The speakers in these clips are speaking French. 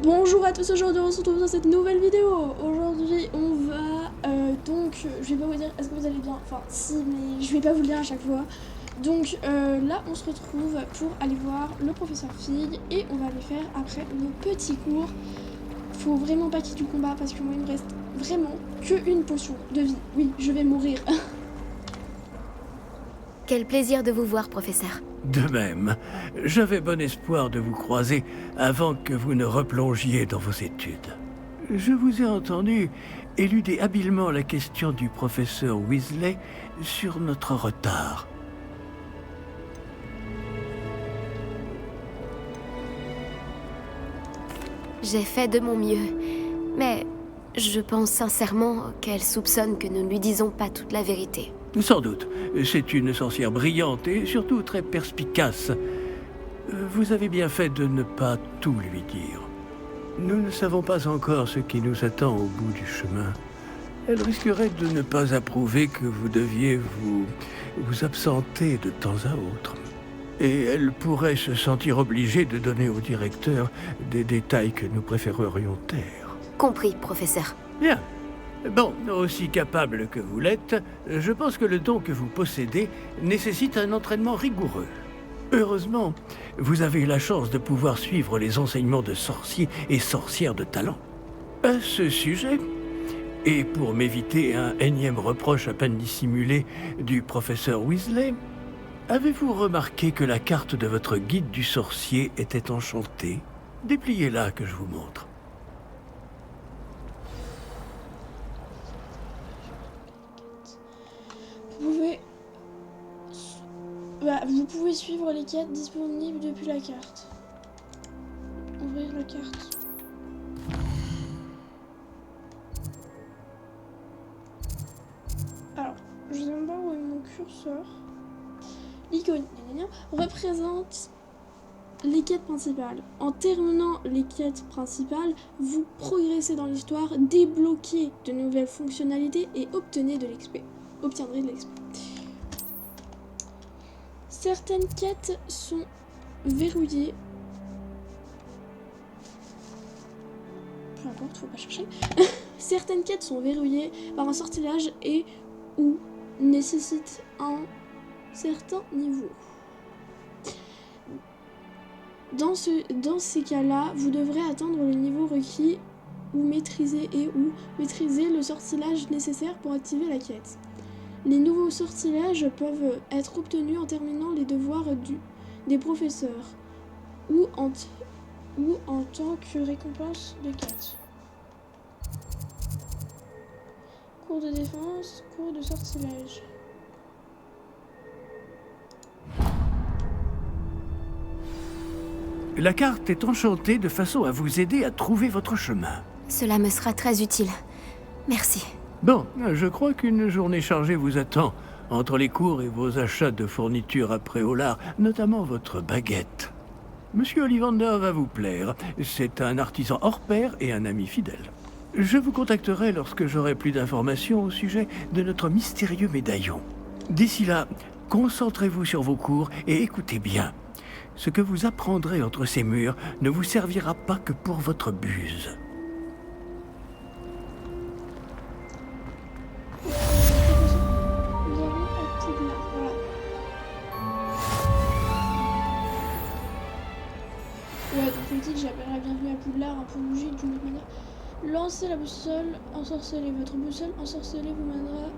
Bonjour à tous, aujourd'hui on se retrouve dans cette nouvelle vidéo. Aujourd'hui on va je vais pas vous dire est-ce que vous allez bien, enfin si, mais je vais pas vous le dire à chaque fois. Donc là on se retrouve pour aller voir le professeur Fig et on va aller faire après nos petits cours. Faut vraiment pas qu'il y ait du combat parce que moi il me reste vraiment qu'une potion de vie. Oui, je vais mourir. Quel plaisir de vous voir, professeur. De même, j'avais bon espoir de vous croiser avant que vous ne replongiez dans vos études. Je vous ai entendu éluder habilement la question du professeur Weasley sur notre retard. J'ai fait de mon mieux, mais je pense sincèrement qu'elle soupçonne que nous ne lui disons pas toute la vérité. Sans doute, c'est une sorcière brillante et surtout très perspicace. Vous avez bien fait de ne pas tout lui dire. Nous ne savons pas encore ce qui nous attend au bout du chemin. Elle risquerait de ne pas approuver que vous deviez vous absenter de temps à autre. Et elle pourrait se sentir obligée de donner au directeur des détails que nous préférerions taire. Compris, professeur. Bien. Bon, aussi capable que vous l'êtes, je pense que le don que vous possédez nécessite un entraînement rigoureux. Heureusement, vous avez la chance de pouvoir suivre les enseignements de sorciers et sorcières de talent. À ce sujet, et pour m'éviter un énième reproche à peine dissimulé du professeur Weasley, avez-vous remarqué que la carte de votre guide du sorcier était enchantée? Dépliez-la que je vous montre. Vous pouvez suivre les quêtes disponibles depuis la carte. Ouvrir la carte. Alors, je sais même pas où est mon curseur. L'icône représente les quêtes principales. En terminant les quêtes principales, vous progressez dans l'histoire, débloquez de nouvelles fonctionnalités et obtiendrez de l'XP. Certaines quêtes sont verrouillées. Peu importe, faut pas chercher. Certaines quêtes sont verrouillées par un sortilège et ou nécessitent un certain niveau. Dans ces cas-là, vous devrez atteindre le niveau requis ou maîtriser le sortilège nécessaire pour activer la quête. Les nouveaux sortilèges peuvent être obtenus en terminant les devoirs des professeurs ou en tant que récompense de quête. Cours de défense, cours de sortilège. La carte est enchantée de façon à vous aider à trouver votre chemin. Cela me sera très utile. Merci. Bon, je crois qu'une journée chargée vous attend, entre les cours et vos achats de fournitures à Préolard, notamment votre baguette. Monsieur Ollivander va vous plaire. C'est un artisan hors pair et un ami fidèle. Je vous contacterai lorsque j'aurai plus d'informations au sujet de notre mystérieux médaillon. D'ici là, concentrez-vous sur vos cours et écoutez bien. Ce que vous apprendrez entre ces murs ne vous servira pas que pour votre buse. Ouais, donc je dis que j'appellerai bienvenue à Poudlard, un peu logique d'une autre manière. Lancez la boussole, ensorcelez votre boussole, ensorcelez vous mènera.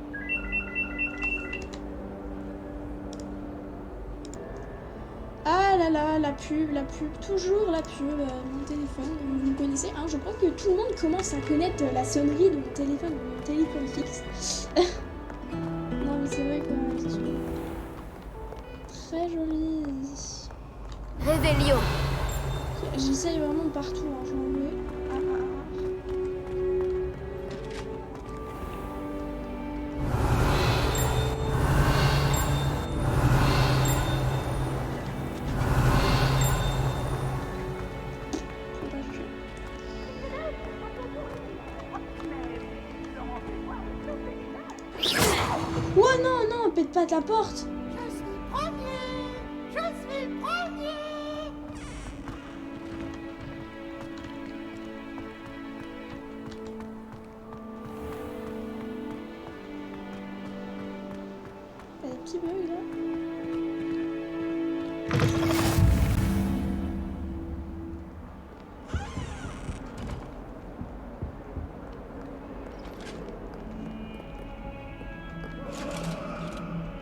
Ah là là, la pub, toujours la pub, mon téléphone, vous le connaissez, hein, je crois que tout le monde commence à connaître la sonnerie de mon téléphone fixe. Non mais c'est vrai que c'est très joli. Réveillon. J'essaye vraiment de partout, hein, je m'en vais. Oh non, non, pète pas ta porte. Je suis premier. Je suis premier. qui bug là.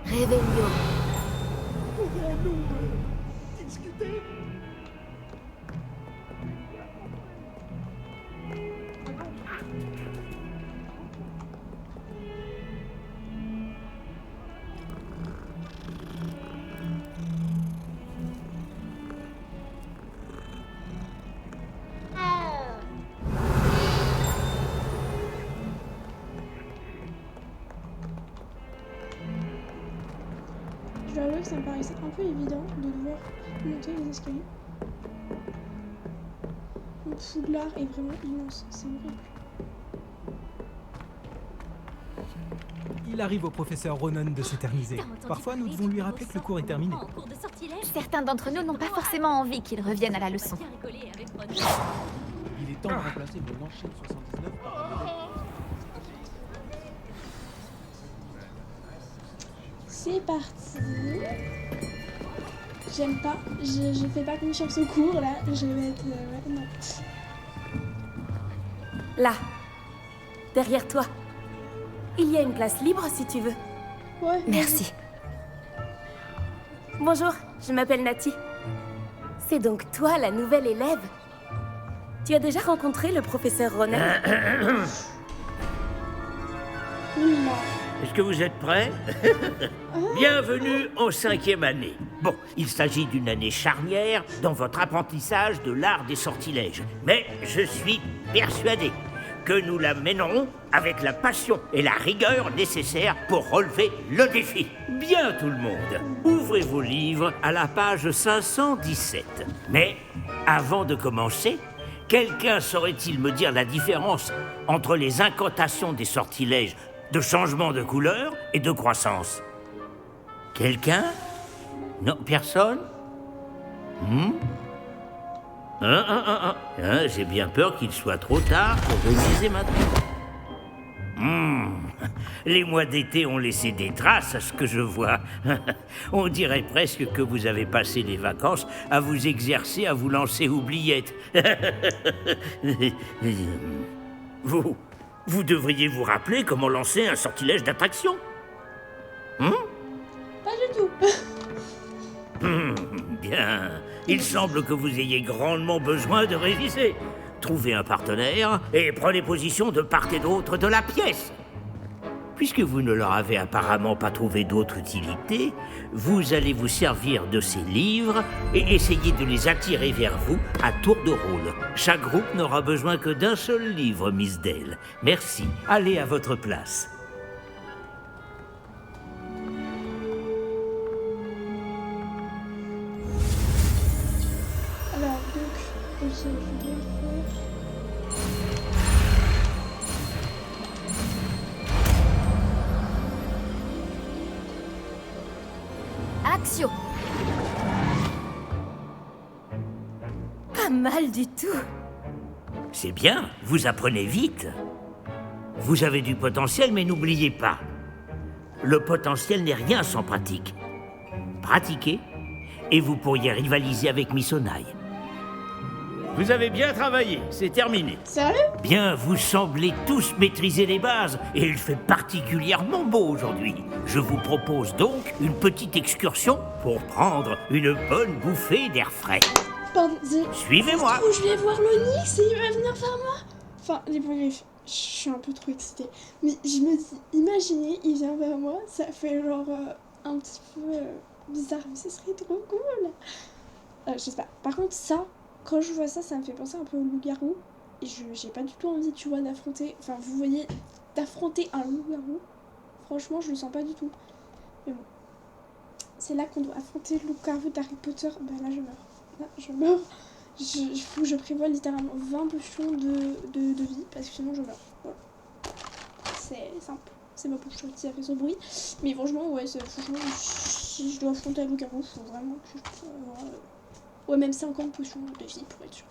Réveillon. Je dois avouer que ça me paraissait un peu évident de devoir monter les escaliers. Le Poudlard est vraiment immense, c'est horrible. Il arrive au professeur Ronan de s'éterniser. Parfois, nous devons lui rappeler que le cours est terminé. Certains d'entre nous n'ont pas forcément envie qu'il revienne à la leçon. Il est temps de remplacer mon ancienne 79 par un modèle. C'est parti. J'aime pas, je fais pas confiance au cours là, je vais être maintenant. Là, derrière toi. Il y a une place libre si tu veux. Ouais, Merci. Bonjour, je m'appelle Nati. C'est donc toi la nouvelle élève. Tu as déjà rencontré le professeur Ronan? Oula. Est-ce que vous êtes prêts? Bienvenue en 5e année. Bon, il s'agit d'une année charnière dans votre apprentissage de l'art des sortilèges. Mais je suis persuadé que nous la mènerons avec la passion et la rigueur nécessaires pour relever le défi. Bien tout le monde, ouvrez vos livres à la page 517. Mais avant de commencer, quelqu'un saurait-il me dire la différence entre les incantations des sortilèges de changement de couleur et de croissance? Quelqu'un? Non, personne? J'ai bien peur qu'il soit trop tard pour réviser maintenant. Les mois d'été ont laissé des traces à ce que je vois. On dirait presque que vous avez passé les vacances à vous exercer à vous lancer oubliettes. Vous devriez vous rappeler comment lancer un sortilège d'attraction. Pas du tout. Bien. Il semble que vous ayez grandement besoin de réviser. Trouvez un partenaire et prenez position de part et d'autre de la pièce. Puisque vous ne leur avez apparemment pas trouvé d'autre utilité, vous allez vous servir de ces livres et essayer de les attirer vers vous à tour de rôle. Chaque groupe n'aura besoin que d'un seul livre, Miss Dale. Merci. Allez à votre place. Alors donc, ok, je vais faire. Action! Pas mal du tout. C'est bien, vous apprenez vite. Vous avez du potentiel, mais n'oubliez pas, le potentiel n'est rien sans pratique. Pratiquez, et vous pourriez rivaliser avec Miss Onaï. Vous avez bien travaillé, c'est terminé. Sérieux? Bien, vous semblez tous maîtriser les bases, et il fait particulièrement beau aujourd'hui. Je vous propose donc une petite excursion pour prendre une bonne bouffée d'air frais. Pardon, Suivez-moi. je vais voir l'Onyx et il va venir vers moi. Enfin, les brefs, je suis un peu trop excitée. Mais je me dis, imaginez, il vient vers moi, ça fait genre un petit peu bizarre, mais ce serait trop cool. Je sais pas. Par contre, ça, quand je vois ça, ça me fait penser un peu au loup-garou. Et j'ai pas du tout envie, tu vois, d'affronter. Enfin, vous voyez, d'affronter un loup-garou. Franchement, je le sens pas du tout. Mais bon. C'est là qu'on doit affronter le loup-garou d'Harry Potter. Bah là, je meurs. Là, je meurs. Faut que je prévois littéralement 20 potions de vie, parce que sinon je meurs. Voilà. C'est simple. C'est ma poche qui a fait ce bruit. Mais franchement, ouais, franchement, si je dois affronter un loup-garou, faut vraiment que je puisse avoir... ouais, même 50 potions de vie pour être sûr.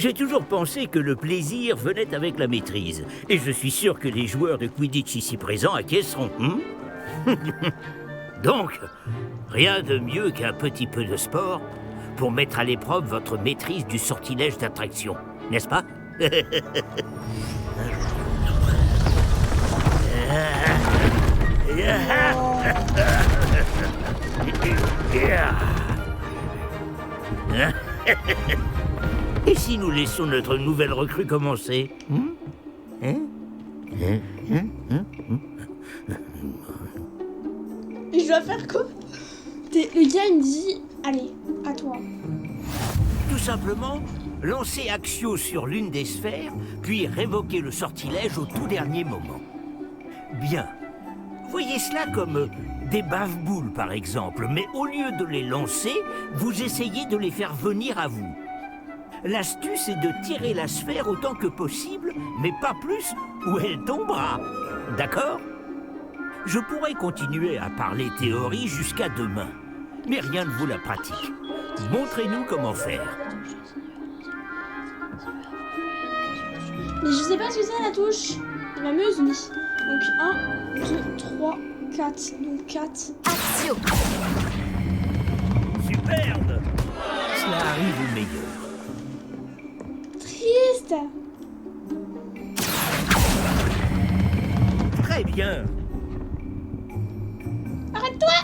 J'ai toujours pensé que le plaisir venait avec la maîtrise. Et je suis sûr que les joueurs de Quidditch ici présents acquiesceront. Donc, rien de mieux qu'un petit peu de sport pour mettre à l'épreuve votre maîtrise du sortilège d'attraction, n'est-ce pas? Et si nous laissions notre nouvelle recrue commencer? Et je dois faire quoi? Le gars il me dit, allez, à toi. Tout simplement, lancer Axio sur l'une des sphères, puis révoquer le sortilège au tout dernier moment. Bien. Voyez cela comme des bave-boules, par exemple, mais au lieu de les lancer, vous essayez de les faire venir à vous. L'astuce est de tirer la sphère autant que possible, mais pas plus, ou elle tombera. D'accord? Je pourrais continuer à parler théorie jusqu'à demain, mais rien ne vaut la pratique. Montrez-nous comment faire. Mais je sais pas ce que c'est la touche. Il m'amuse lui. Donc 1, 2, 3, 4. Donc 4. Axio. Superbe! Cela arrive au meilleur. Triste. Très bien. Arrête-toi.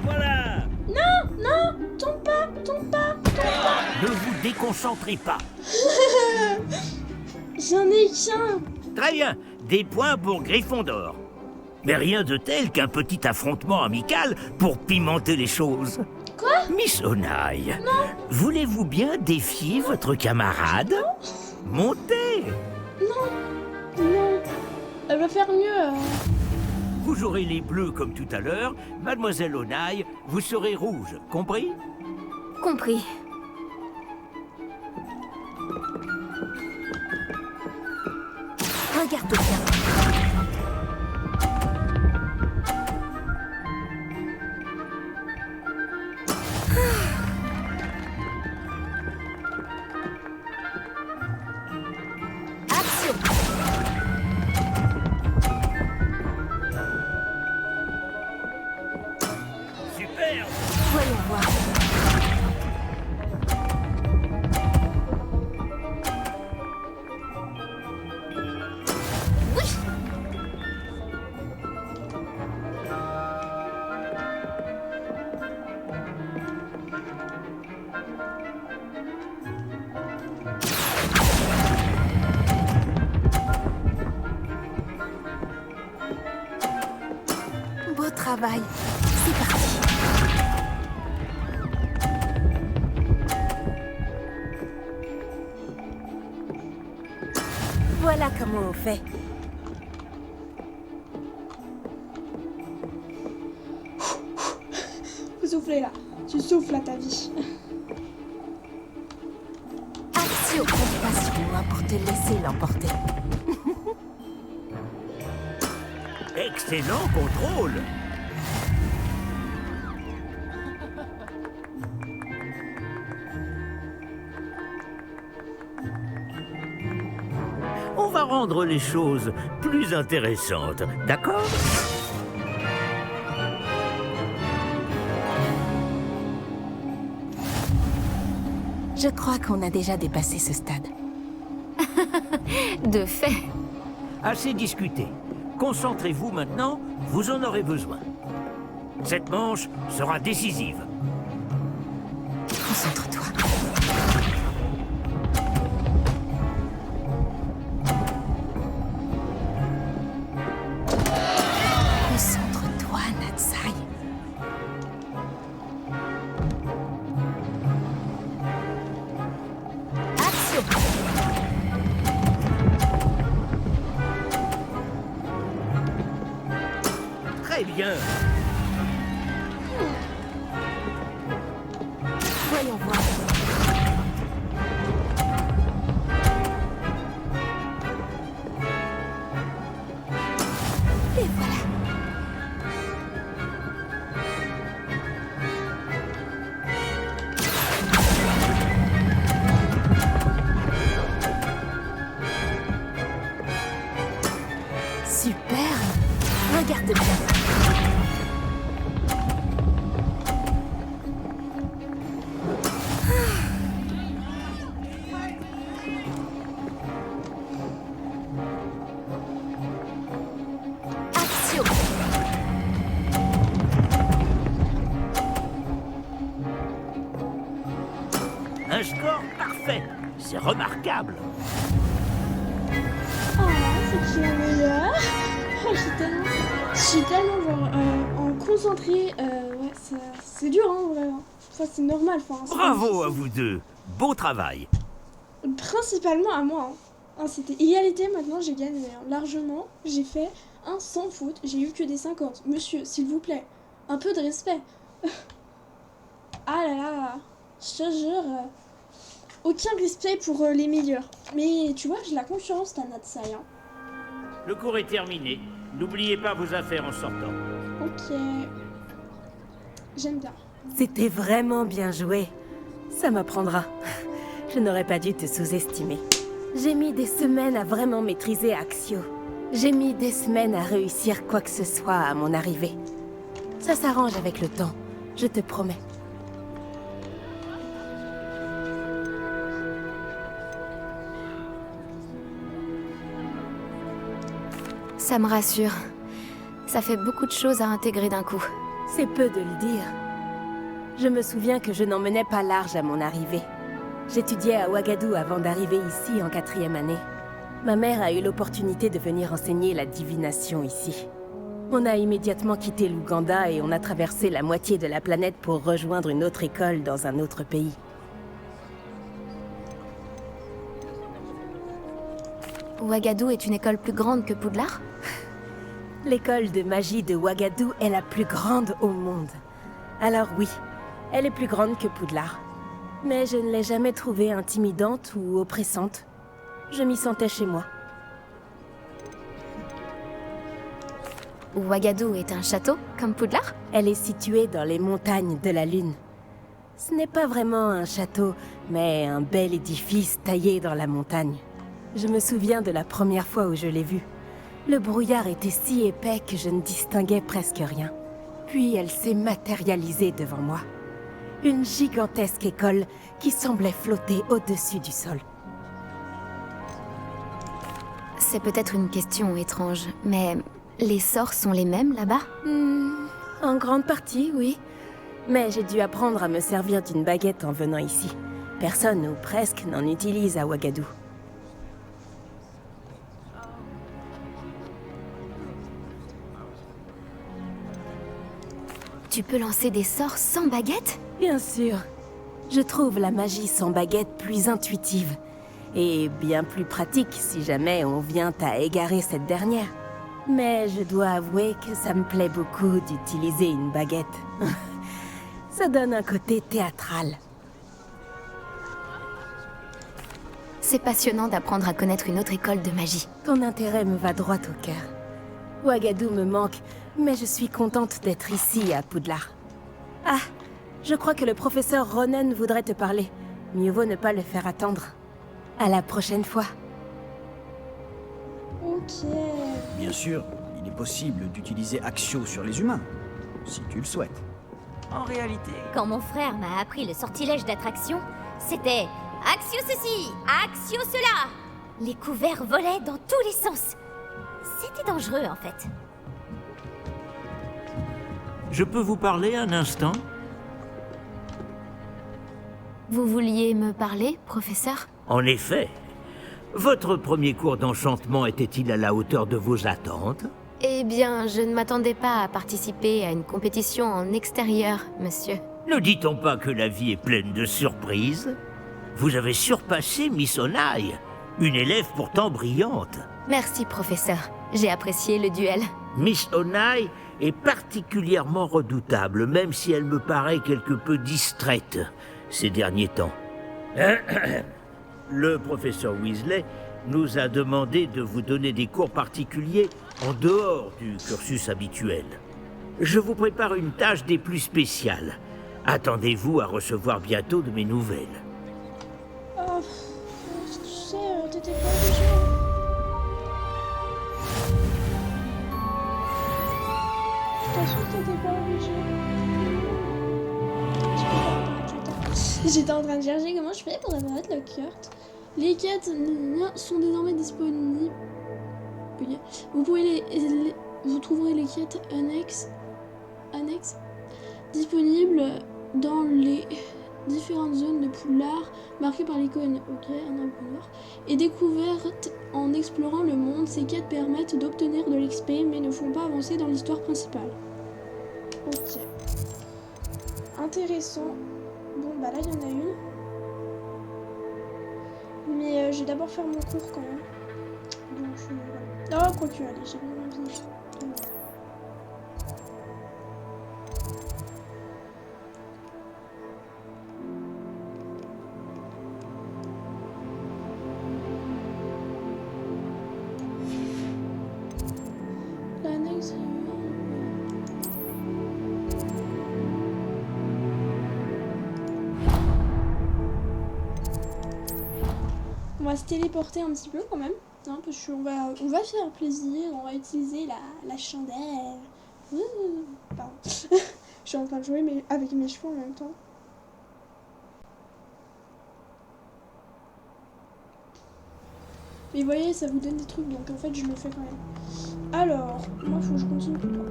Voilà! Non, non, tombe pas, tombe pas, tombe pas. Ne vous déconcentrez pas. J'en ai qu'un. Très bien, des points pour Gryffondor. Mais rien de tel qu'un petit affrontement amical pour pimenter les choses. Quoi? Miss Onaille, voulez-vous bien défier votre camarade? Montez! Non. Elle va faire mieux. Vous jouerez les bleus comme tout à l'heure. Mademoiselle Onaille, vous serez rouge, compris? Compris. Regarde bien. Axio. Superbe! Voyons voir. Beau travail. C'est parti. Voilà comment on fait. Faut souffler là. Tu souffles à ta vie. Axio, compte pas sur moi pour te laisser l'emporter. Excellent contrôle! On va rendre les choses plus intéressantes, d'accord? Je crois qu'on a déjà dépassé ce stade. De fait. Assez discuté. Concentrez-vous maintenant, vous en aurez besoin. Cette manche sera décisive. Concentre-toi. Concentre-toi, Natsai. Axio. Très bien. Voyons voir. Et voilà. Un score parfait. C'est remarquable. Oh, c'est qui la meilleure? Oh, je suis tellement genre en concentré. Ouais, c'est dur, hein, vraiment. Ça, c'est normal. Bravo à vous deux. Beau travail. Principalement à moi. Hein. C'était égalité, maintenant j'ai gagné hein, largement. J'ai fait un sans faute. J'ai eu que des 50. Monsieur, s'il vous plaît, un peu de respect. Ah là là, je te jure, aucun respect pour les meilleurs. Mais tu vois, j'ai la confiance, t'as Natsai. Hein. Le cours est terminé. N'oubliez pas vos affaires en sortant. Ok. J'aime bien. C'était vraiment bien joué. Ça m'apprendra. Je n'aurais pas dû te sous-estimer. J'ai mis des semaines à vraiment maîtriser Axio. J'ai mis des semaines à réussir quoi que ce soit à mon arrivée. Ça s'arrange avec le temps, je te promets. Ça me rassure. Ça fait beaucoup de choses à intégrer d'un coup. C'est peu de le dire. Je me souviens que je n'en menais pas large à mon arrivée. J'étudiais à Ouagadou avant d'arriver ici en 4e année. Ma mère a eu l'opportunité de venir enseigner la divination ici. On a immédiatement quitté l'Ouganda et on a traversé la moitié de la planète pour rejoindre une autre école dans un autre pays. Ouagadou est une école plus grande que Poudlard? L'école de magie de Ouagadou est la plus grande au monde. Alors oui, elle est plus grande que Poudlard. Mais je ne l'ai jamais trouvée intimidante ou oppressante. Je m'y sentais chez moi. Ouagadou est un château, comme Poudlard? Elle est située dans les montagnes de la Lune. Ce n'est pas vraiment un château, mais un bel édifice taillé dans la montagne. Je me souviens de la première fois où je l'ai vue. Le brouillard était si épais que je ne distinguais presque rien. Puis elle s'est matérialisée devant moi. Une gigantesque école qui semblait flotter au-dessus du sol. C'est peut-être une question étrange, mais les sorts sont les mêmes là-bas? En grande partie, oui. Mais j'ai dû apprendre à me servir d'une baguette en venant ici. Personne, ou presque, n'en utilise à Ouagadou. Tu peux lancer des sorts sans baguette? Bien sûr. Je trouve la magie sans baguette plus intuitive. Et bien plus pratique si jamais on vient à égarer cette dernière. Mais je dois avouer que ça me plaît beaucoup d'utiliser une baguette. Ça donne un côté théâtral. C'est passionnant d'apprendre à connaître une autre école de magie. Ton intérêt me va droit au cœur. Ouagadou me manque, mais je suis contente d'être ici à Poudlard. Ah, je crois que le professeur Ronen voudrait te parler. Mieux vaut ne pas le faire attendre. À la prochaine fois. Ok. Bien sûr, il est possible d'utiliser Axio sur les humains, si tu le souhaites. En réalité... Quand mon frère m'a appris le sortilège d'attraction, c'était Axio ceci, Axio cela. Les couverts volaient dans tous les sens. C'était dangereux en fait. Je peux vous parler un instant? Vous vouliez me parler, professeur? En effet. Votre premier cours d'enchantement était-il à la hauteur de vos attentes? Eh bien, je ne m'attendais pas à participer à une compétition en extérieur, monsieur. Ne dit-on pas que la vie est pleine de surprises? Vous avez surpassé Miss Onai, une élève pourtant brillante. Merci, professeur. J'ai apprécié le duel. Miss Onai est particulièrement redoutable, même si elle me paraît quelque peu distraite ces derniers temps. Le professeur Weasley nous a demandé de vous donner des cours particuliers en dehors du cursus habituel. Je vous prépare une tâche des plus spéciales. Attendez-vous à recevoir bientôt de mes nouvelles. Oh, tu sais, t'étais pas obligé. Je t'assure que t'étais pas obligé. J'étais en train de chercher comment je fais pour apparaître le carte. Les quêtes sont désormais disponibles. Vous trouverez les quêtes annexes disponibles dans les différentes zones de Poudlard marqué par l'icône, ok, un arbre noir, et découverte en explorant le monde. Ces quêtes permettent d'obtenir de l'XP mais ne font pas avancer dans l'histoire principale. Ok. Intéressant. Bon bah là il y en a une. Mais je vais d'abord faire mon cours quand même. Donc voilà. Oh quoique, allez, j'ai bien envie. L'annexe. On va se téléporter un petit peu quand même, hein, parce qu'on va faire plaisir, on va utiliser la chandelle. Pardon. Je suis en train de jouer avec mes cheveux en même temps. Mais vous voyez, ça vous donne des trucs, donc en fait je le fais quand même. Alors, moi il faut que je continue tout le temps.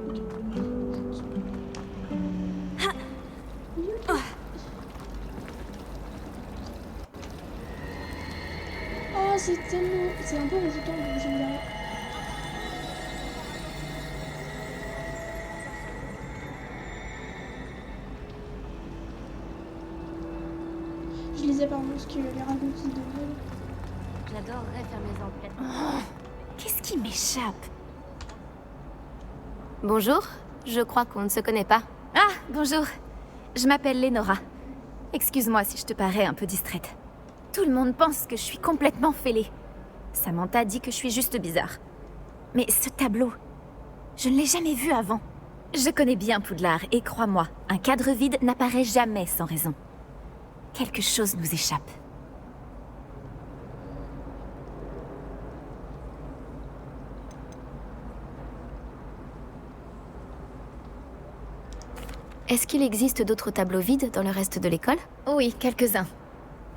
Oh, c'est tellement... C'est un peu rejetant, donc j'aime bien. Je lisais pardon ce que les racontis de Noël. J'adorerais faire mes emplettes. Oh, qu'est-ce qui m'échappe? Bonjour, je crois qu'on ne se connaît pas. Ah, bonjour. Je m'appelle Lénora. Excuse-moi si je te parais un peu distraite. Tout le monde pense que je suis complètement fêlée. Samantha dit que je suis juste bizarre. Mais ce tableau, je ne l'ai jamais vu avant. Je connais bien Poudlard et crois-moi, un cadre vide n'apparaît jamais sans raison. Quelque chose nous échappe. Est-ce qu'il existe d'autres tableaux vides dans le reste de l'école? Oui, quelques-uns.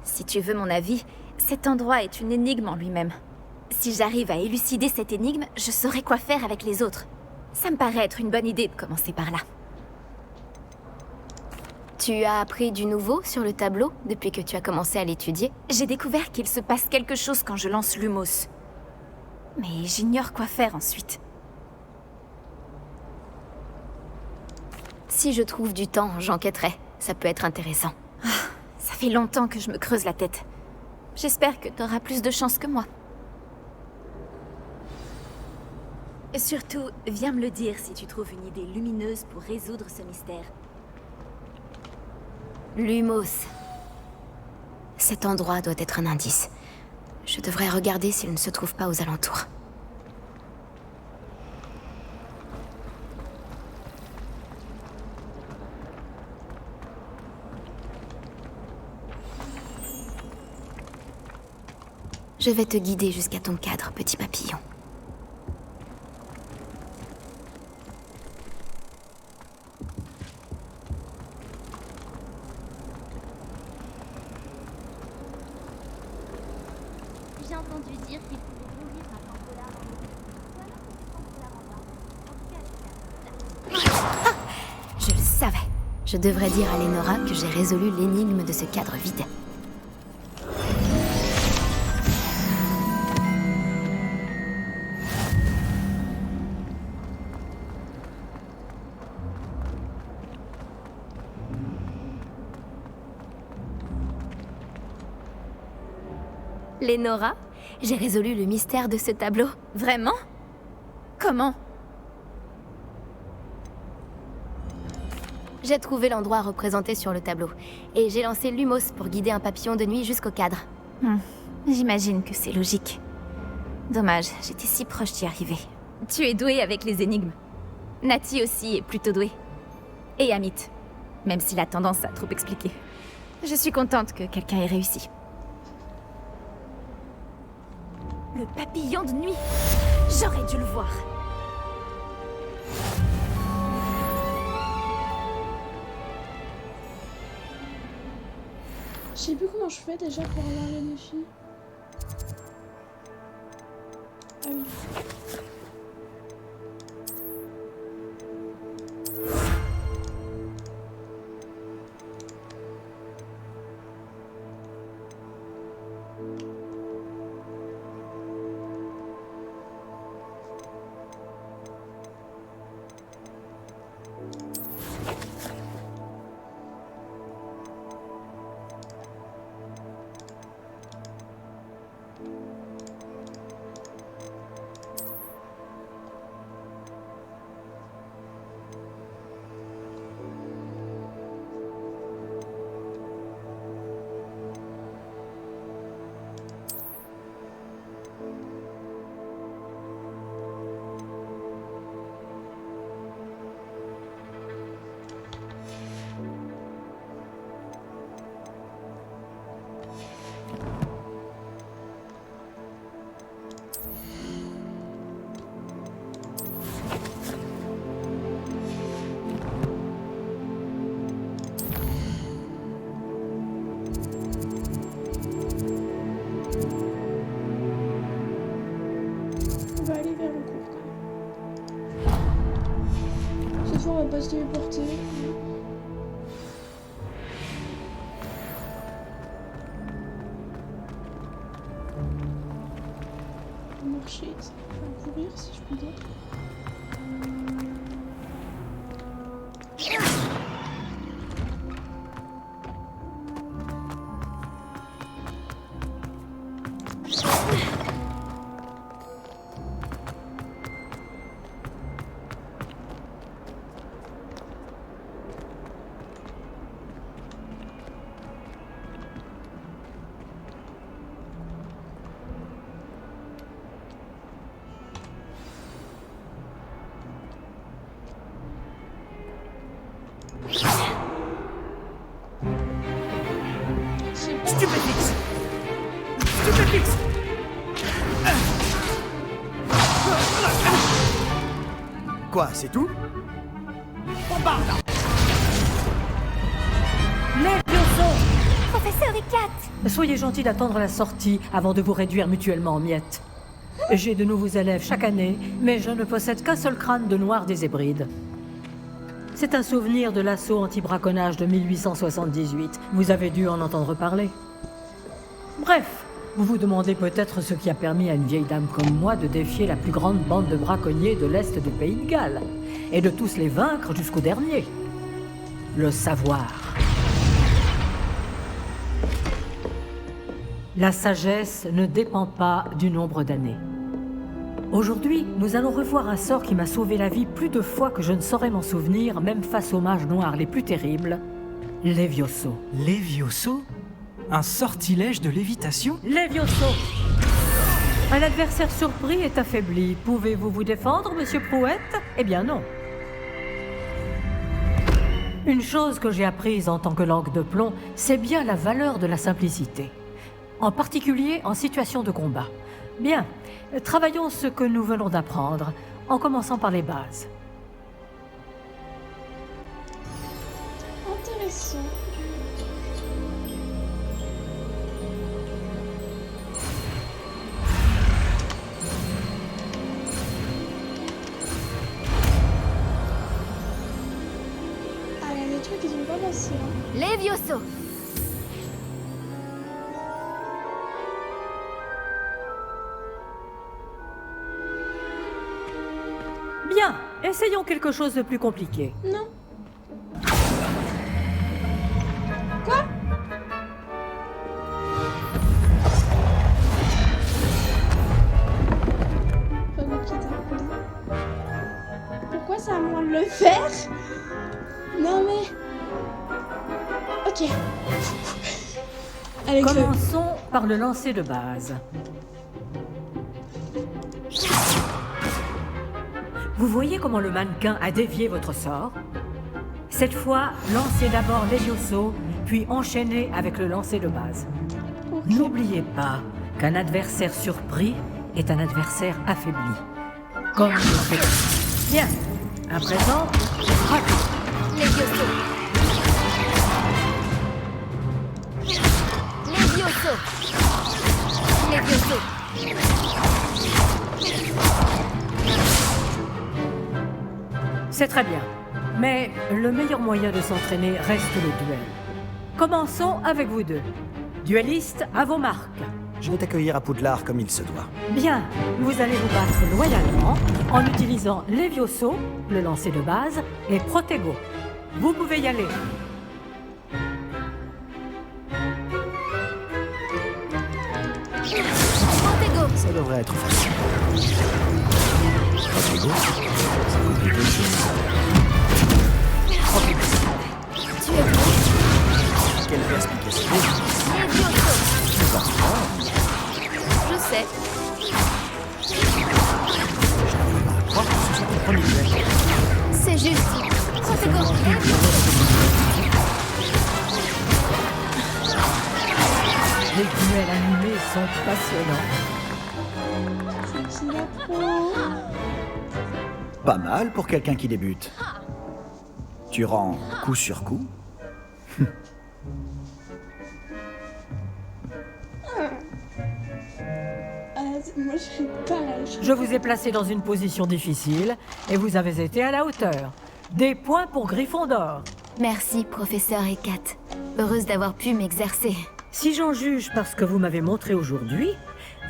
Si tu veux mon avis, cet endroit est une énigme en lui-même. Si j'arrive à élucider cette énigme, je saurai quoi faire avec les autres. Ça me paraît être une bonne idée de commencer par là. Tu as appris du nouveau sur le tableau depuis que tu as commencé à l'étudier? J'ai découvert qu'il se passe quelque chose quand je lance Lumos. Mais j'ignore quoi faire ensuite. Si je trouve du temps, j'enquêterai. Ça peut être intéressant. Ça fait longtemps que je me creuse la tête. J'espère que t'auras plus de chance que moi. Et surtout, viens me le dire si tu trouves une idée lumineuse pour résoudre ce mystère. Lumos. Cet endroit doit être un indice. Je devrais regarder s'il ne se trouve pas aux alentours. Je vais te guider jusqu'à ton cadre, petit papillon. J'ai entendu dire qu'il pouvait mourir un temple. Je le savais. Je devrais dire à Lénora que j'ai résolu l'énigme de ce cadre vide. Lénora, j'ai résolu le mystère de ce tableau. Vraiment? Comment? J'ai trouvé l'endroit représenté sur le tableau, et j'ai lancé Lumos pour guider un papillon de nuit jusqu'au cadre. J'imagine que c'est logique. Dommage, j'étais si proche d'y arriver. Tu es douée avec les énigmes. Nati aussi est plutôt douée. Et Amit, même s'il a tendance à trop expliquer. Je suis contente que quelqu'un ait réussi. Le papillon de nuit! J'aurais dû le voir. Je sais plus comment je fais déjà pour avoir les défis. Ah oui. pas se téléporter. Marcher, ça peut courir si je puis dire. Stupéfix! Stupéfix! Quoi, c'est tout? Bombarde! Professeur Icat! Soyez gentil d'attendre la sortie avant de vous réduire mutuellement en miettes. J'ai de nouveaux élèves chaque année, mais je ne possède qu'un seul crâne de noir des Hébrides. C'est un souvenir de l'assaut anti-braconnage de 1878. Vous avez dû en entendre parler. Bref, vous vous demandez peut-être ce qui a permis à une vieille dame comme moi de défier la plus grande bande de braconniers de l'Est du Pays de Galles, et de tous les vaincre jusqu'au dernier. Le savoir. La sagesse ne dépend pas du nombre d'années. Aujourd'hui, nous allons revoir un sort qui m'a sauvé la vie plus de fois que je ne saurais m'en souvenir, même face aux mages noirs les plus terribles, Levioso. Levioso? Un sortilège de lévitation? Levioso! Un adversaire surpris est affaibli. Pouvez-vous vous défendre, monsieur Prouette? Eh bien non. Une chose que j'ai apprise en tant que langue de plomb, c'est bien la valeur de la simplicité. En particulier en situation de combat. Bien, travaillons ce que nous venons d'apprendre, en commençant par les bases. Intéressant. Ah, il y a des trucs qui sont pas faciles. Hein. Levioso! Bien, essayons quelque chose de plus compliqué. Non. Quoi? Pas de quitter. Pourquoi c'est à moi de le faire? Non mais... Ok. Allez, Commençons par le lancer de base. Vous voyez comment le mannequin a dévié votre sort? Cette fois, lancez d'abord Levioso, puis enchaînez avec le lancer de base. Okay. N'oubliez pas qu'un adversaire surpris est un adversaire affaibli. Comme le fait. Bien. À présent, frappe. Levioso! Levioso! Levioso! C'est très bien. Mais le meilleur moyen de s'entraîner reste le duel. Commençons avec vous deux. Duellistes, à vos marques. Je vais t'accueillir à Poudlard comme il se doit. Bien, vous allez vous battre loyalement en utilisant Levioso, le lancer de base, et Protego. Vous pouvez y aller. Protego! Ça devrait être facile. Protego, c'est compliqué. Tu es bon? Quelle perspicacité. Levioso! Je sais. C'est juste. Protego! Les duels animés sont passionnants. C'est qui la pro? Pas mal pour quelqu'un qui débute. Tu rends coup sur coup. Moi, je suis pareil. Je vous ai placé dans une position difficile et vous avez été à la hauteur. Des points pour Gryffondor. Merci, professeur Hécate. Heureuse d'avoir pu m'exercer. Si j'en juge par ce que vous m'avez montré aujourd'hui,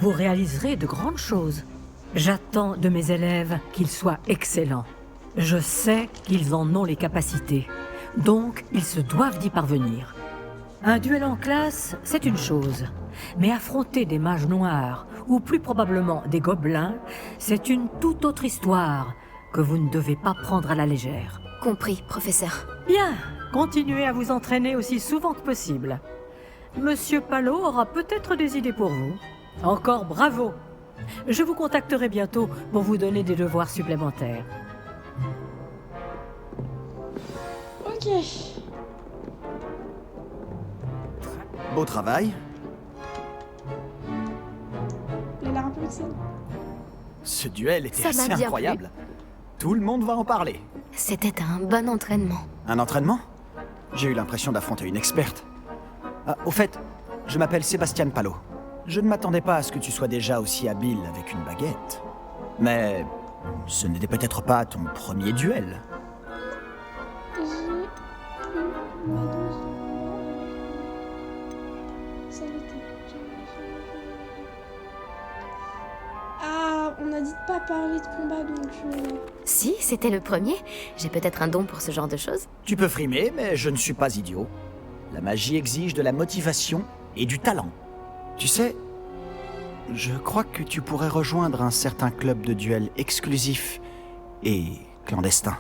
vous réaliserez de grandes choses. J'attends de mes élèves qu'ils soient excellents. Je sais qu'ils en ont les capacités, donc ils se doivent d'y parvenir. Un duel en classe, c'est une chose, mais affronter des mages noirs, ou plus probablement des gobelins, c'est une toute autre histoire que vous ne devez pas prendre à la légère. Compris, professeur. Bien, continuez à vous entraîner aussi souvent que possible. Monsieur Palot aura peut-être des idées pour vous. Encore bravo! Je vous contacterai bientôt pour vous donner des devoirs supplémentaires. Ok. Beau travail. Il a l'air un peu vexé. Ce duel était Ça m'a assez bien incroyable. Tout le monde va en parler. C'était un bon entraînement. Un entraînement? J'ai eu l'impression d'affronter une experte. Ah, au fait, je m'appelle Sébastien Palot. Je ne m'attendais pas à ce que tu sois déjà aussi habile avec une baguette. Mais ce n'était peut-être pas ton premier duel. J'ai eu ma dose. Ça l'était. Ah, on a dit de pas parler de combat donc. Si, c'était le premier. J'ai peut-être un don pour ce genre de choses. Tu peux frimer, mais je ne suis pas idiot. La magie exige de la motivation et du talent. Tu sais, je crois que tu pourrais rejoindre un certain club de duel exclusif et clandestin.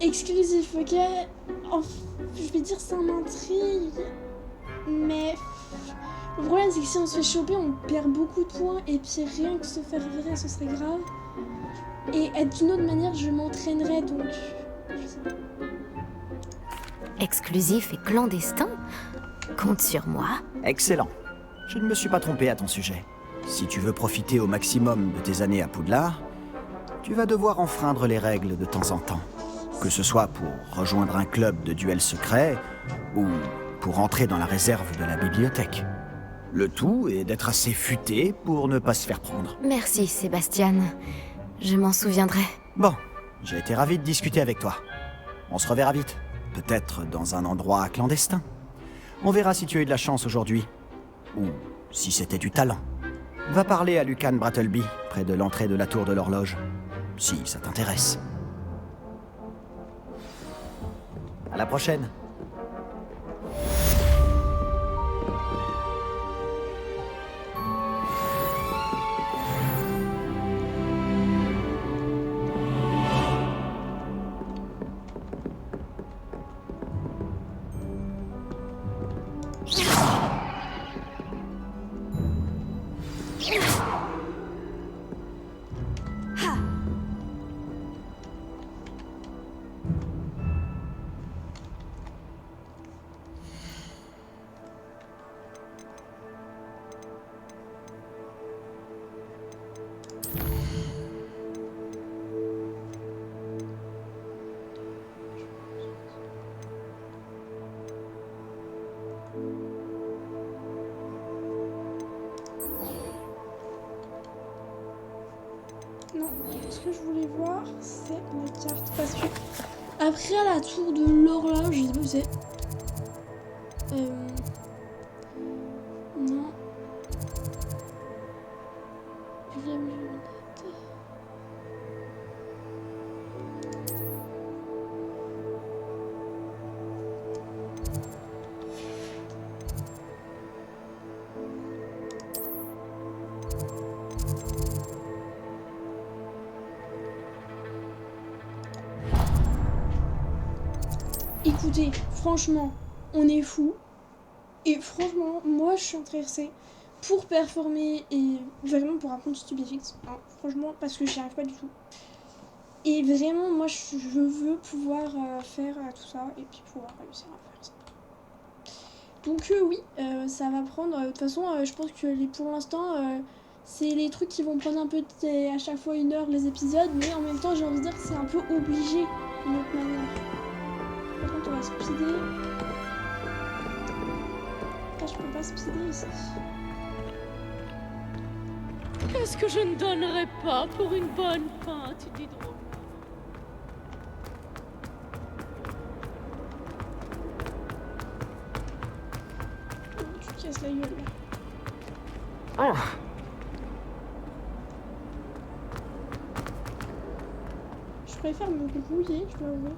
Exclusif, ok. Je vais dire ça m'intrigue. Mais le problème c'est que si on se fait choper, on perd beaucoup de points. Et puis rien que se faire virer, ce serait grave. Et d'une autre manière, je m'entraînerais donc. Je sais pas. Exclusif et clandestin? Compte sur moi. Excellent. Je ne me suis pas trompé à ton sujet. Si tu veux profiter au maximum de tes années à Poudlard, tu vas devoir enfreindre les règles de temps en temps. Que ce soit pour rejoindre un club de duel secret ou pour entrer dans la réserve de la bibliothèque. Le tout est d'être assez futé pour ne pas se faire prendre. Merci, Sébastien. Je m'en souviendrai. Bon, j'ai été ravi de discuter avec toi. On se reverra vite. Peut-être dans un endroit clandestin. On verra si tu as eu de la chance aujourd'hui. Ou si c'était du talent. Va parler à Lucan Brattleby, près de l'entrée de la tour de l'horloge. Si ça t'intéresse. À la prochaine. Non, ce que je voulais voir, c'est la carte. Parce que après la tour de l'horloge, je sais pas où c'est. Non. Écoutez, franchement, on est fou. Et franchement, moi je suis intéressée pour performer et vraiment pour apprendre Stupéfix. Hein, franchement, parce que j'y arrive pas du tout. Et vraiment, moi je veux pouvoir faire tout ça et puis pouvoir réussir à faire ça. Donc oui, ça va prendre. De toute façon, je pense que pour l'instant, c'est les trucs qui vont prendre un peu à chaque fois 1 heure les épisodes, mais en même temps, j'ai envie de dire que c'est un peu obligé d'une autre manière. Par contre, on va speeder. Ah, je peux pas speeder ici. Qu'est-ce que je ne donnerais pas pour une bonne pinte d'hydro? Tu casses la gueule là. Oh. Je préfère me brouiller, je dois avouer.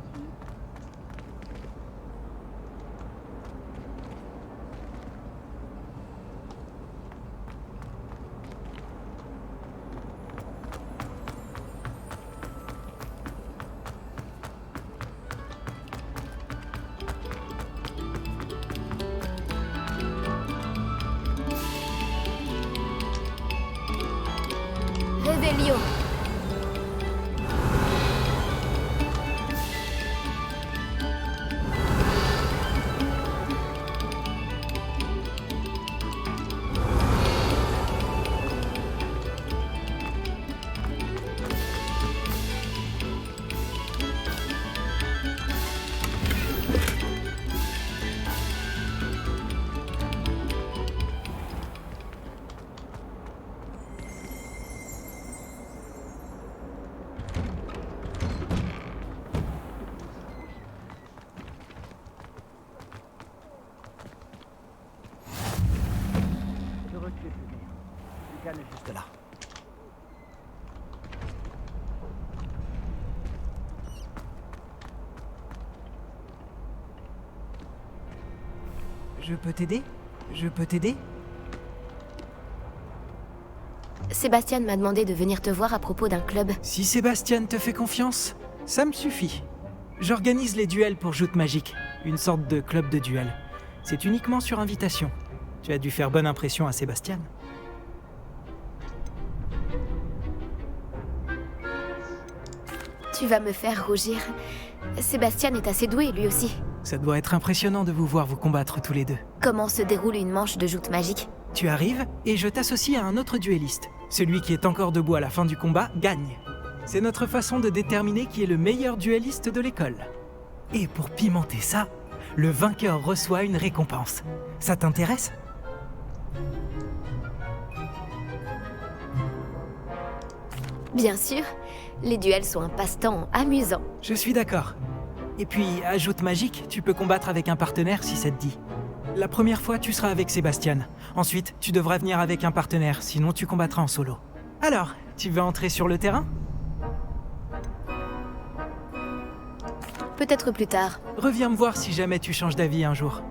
Revelio. Lucan est juste là. Je peux t'aider? Je peux t'aider? Sébastien m'a demandé de venir te voir à propos d'un club. Si Sébastien te fait confiance, ça me suffit. J'organise les duels pour joutes magiques, une sorte de club de duel. C'est uniquement sur invitation. Tu as dû faire bonne impression à Sébastien. Tu vas me faire rougir. Sébastien est assez doué, lui aussi. Ça doit être impressionnant de vous voir vous combattre tous les deux. Comment se déroule une manche de joute magique? Tu arrives et je t'associe à un autre duelliste. Celui qui est encore debout à la fin du combat gagne. C'est notre façon de déterminer qui est le meilleur duelliste de l'école. Et pour pimenter ça, le vainqueur reçoit une récompense. Ça t'intéresse? Bien sûr, les duels sont un passe-temps amusant. Je suis d'accord. Et puis, à joute magique, tu peux combattre avec un partenaire si ça te dit. La première fois, tu seras avec Sébastien. Ensuite, tu devras venir avec un partenaire, sinon tu combattras en solo. Alors, tu veux entrer sur le terrain? Peut-être plus tard. Reviens me voir si jamais tu changes d'avis un jour.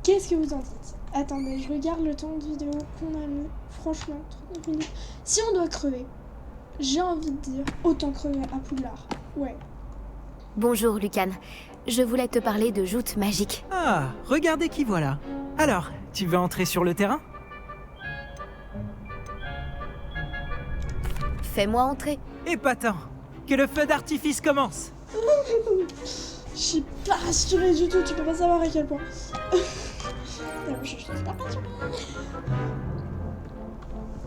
Qu'est-ce que vous en dites? Attendez, je regarde le temps de vidéo qu'on a mis. Franchement, 39 minutes. Si on doit crever, j'ai envie de dire autant crever à Poudlard. Ouais. Bonjour, Lucan. Je voulais te parler de joute magique. Ah, regardez qui voilà. Alors, tu veux entrer sur le terrain? Fais-moi entrer. Épatant. Que le feu d'artifice commence. Je suis pas rassurée du tout, tu peux pas savoir à quel point. Non, je suis pas rassurée.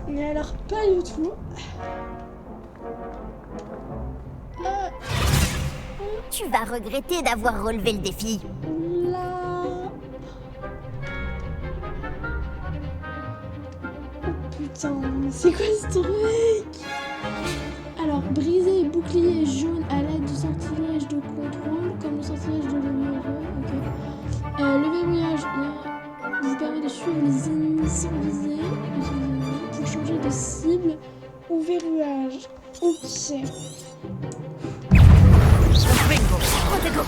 Mais alors, pas du tout. Tu vas regretter d'avoir relevé le défi. Là. Oh putain, mais c'est quoi ce truc? Alors, briser les boucliers jaunes à l'aide du sortilège de contrôle, comme le sortilège de levier. Ok. Le verrouillage vous permet de suivre les ennemis sans viser pour changer de cible ou verrouillage. Ok. Bingo. Protego.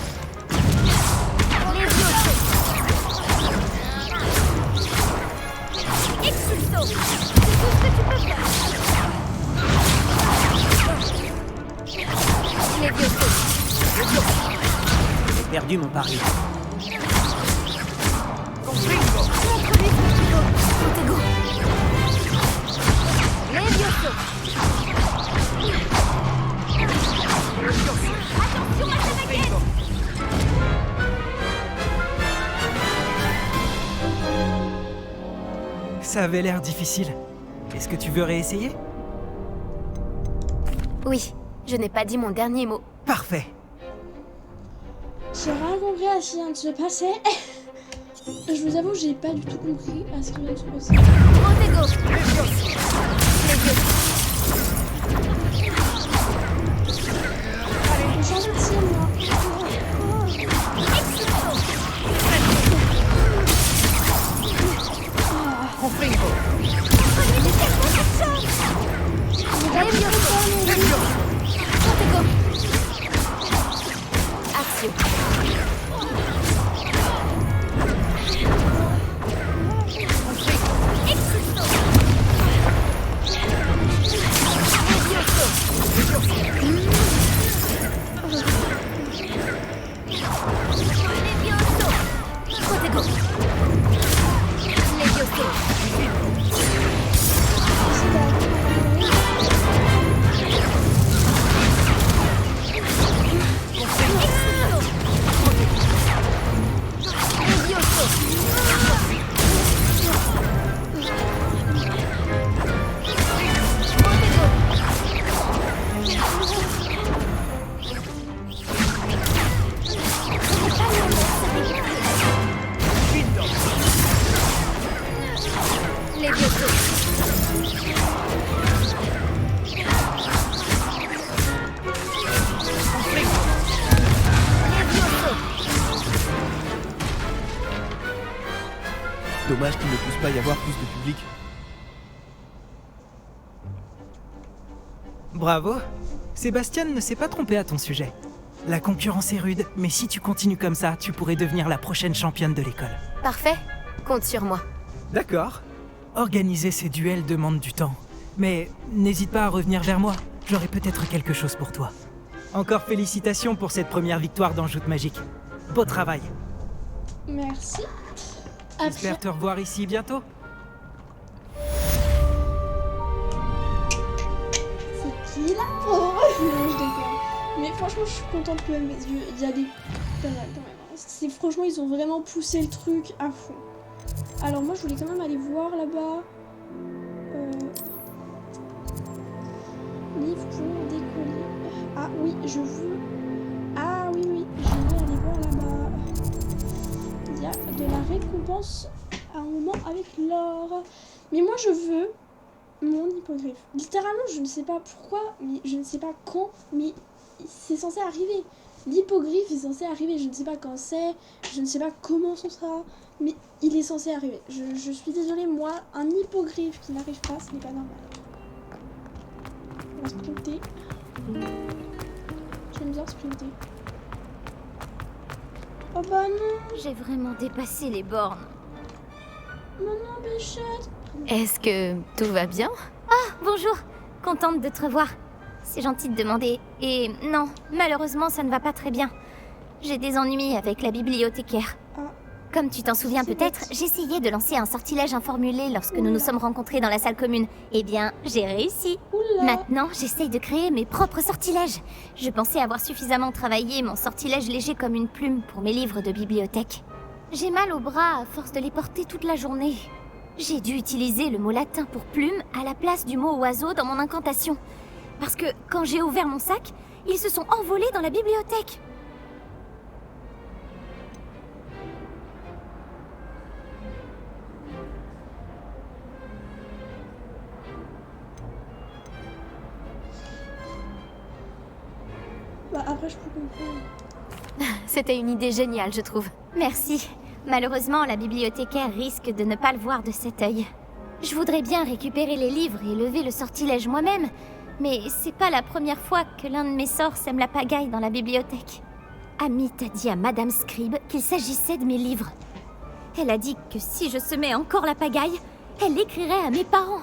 Expulso. C'est tout ce que tu peux faire. J'ai perdu mon pari. Ça avait l'air difficile. Est-ce que tu veux réessayer? Oui, je n'ai pas dit mon dernier mot. Parfait. J'ai rien compris à ce qui vient de se passer. Je vous avoue, j'ai pas du tout compris à ce qui vient de se passer. Protego. On change de ciel, moi. Confringo. Axio. Dommage qu'il ne puisse pas y avoir plus de public. Bravo. Sébastien ne s'est pas trompé à ton sujet. La concurrence est rude, mais si tu continues comme ça, tu pourrais devenir la prochaine championne de l'école. Parfait, compte sur moi. D'accord. Organiser ces duels demande du temps. Mais n'hésite pas à revenir vers moi, j'aurai peut-être quelque chose pour toi. Encore félicitations pour cette première victoire dans Joute Magique. Beau travail. Merci. J'espère te revoir ici bientôt. C'est qui là? Oh, non, je déconne. Mais franchement, je suis contente que même. Il y a des. Quand même. Franchement, ils ont vraiment poussé le truc à fond. Alors, moi, je voulais quand même aller voir là-bas. Livre pour décoller. Ah oui, je veux. Ah oui, oui, je vais aller voir là-bas. Il y a de la récompense à un moment avec l'or. Mais moi, je veux mon hippogriffe. Littéralement, je ne sais pas pourquoi, mais je ne sais pas quand, mais c'est censé arriver. L'hippogriffe est censé arriver. Je ne sais pas quand c'est, je ne sais pas comment ce sera, mais il est censé arriver. Je suis désolée, moi, un hippogriffe qui n'arrive pas, ce n'est pas normal. On va sprinter. J'aime bien sprinter. Oh bah non! J'ai vraiment dépassé les bornes. Maman Bichette! Est-ce que tout va bien? Ah, bonjour! Contente de te revoir. C'est gentil de demander. Et non, malheureusement, ça ne va pas très bien. J'ai des ennuis avec la bibliothécaire. Comme tu t'en souviens peut-être, j'essayais de lancer un sortilège informulé lorsque nous nous sommes rencontrés dans la salle commune. Eh bien, j'ai réussi. Maintenant, j'essaye de créer mes propres sortilèges. Je pensais avoir suffisamment travaillé mon sortilège léger comme une plume pour mes livres de bibliothèque. J'ai mal au bras à force de les porter toute la journée. J'ai dû utiliser le mot latin pour plume à la place du mot oiseau dans mon incantation. Parce que quand j'ai ouvert mon sac, ils se sont envolés dans la bibliothèque. Bah après je peux comprendre. C'était une idée géniale, je trouve. Merci. Malheureusement, la bibliothécaire risque de ne pas le voir de cet œil. Je voudrais bien récupérer les livres et lever le sortilège moi-même, mais c'est pas la première fois que l'un de mes sorts sème la pagaille dans la bibliothèque. Amit a dit à Madame Scribe qu'il s'agissait de mes livres. Elle a dit que si je semais encore la pagaille, elle l'écrirait à mes parents.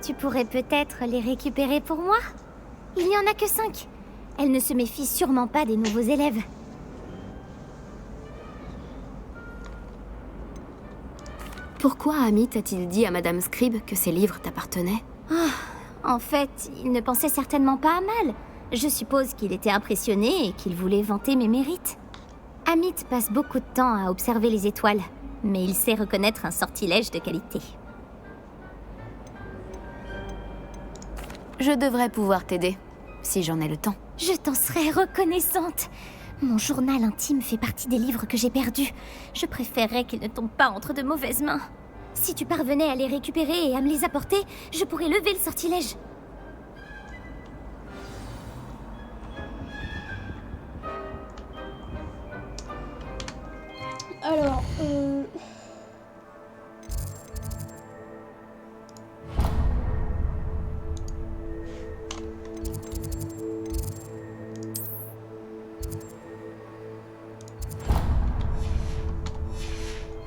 Tu pourrais peut-être les récupérer pour moi? Il n'y en a que 5. Elle ne se méfie sûrement pas des nouveaux élèves. Pourquoi Amit a-t-il dit à Madame Scribe que ses livres t'appartenaient? En fait, il ne pensait certainement pas à mal. Je suppose qu'il était impressionné et qu'il voulait vanter mes mérites. Amit passe beaucoup de temps à observer les étoiles, mais il sait reconnaître un sortilège de qualité. Je devrais pouvoir t'aider, si j'en ai le temps. Je t'en serais reconnaissante. Mon journal intime fait partie des livres que j'ai perdus. Je préférerais qu'ils ne tombent pas entre de mauvaises mains. Si tu parvenais à les récupérer et à me les apporter, je pourrais lever le sortilège. Alors,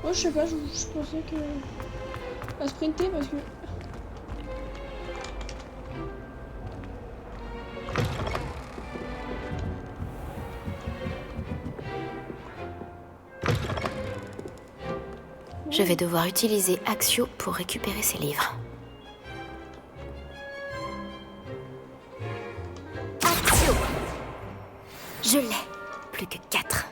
moi je sais pas, je pensais que... à sprinter parce que... Je vais devoir utiliser Axio pour récupérer ces livres. Axio! Je l'ai. Plus que 4.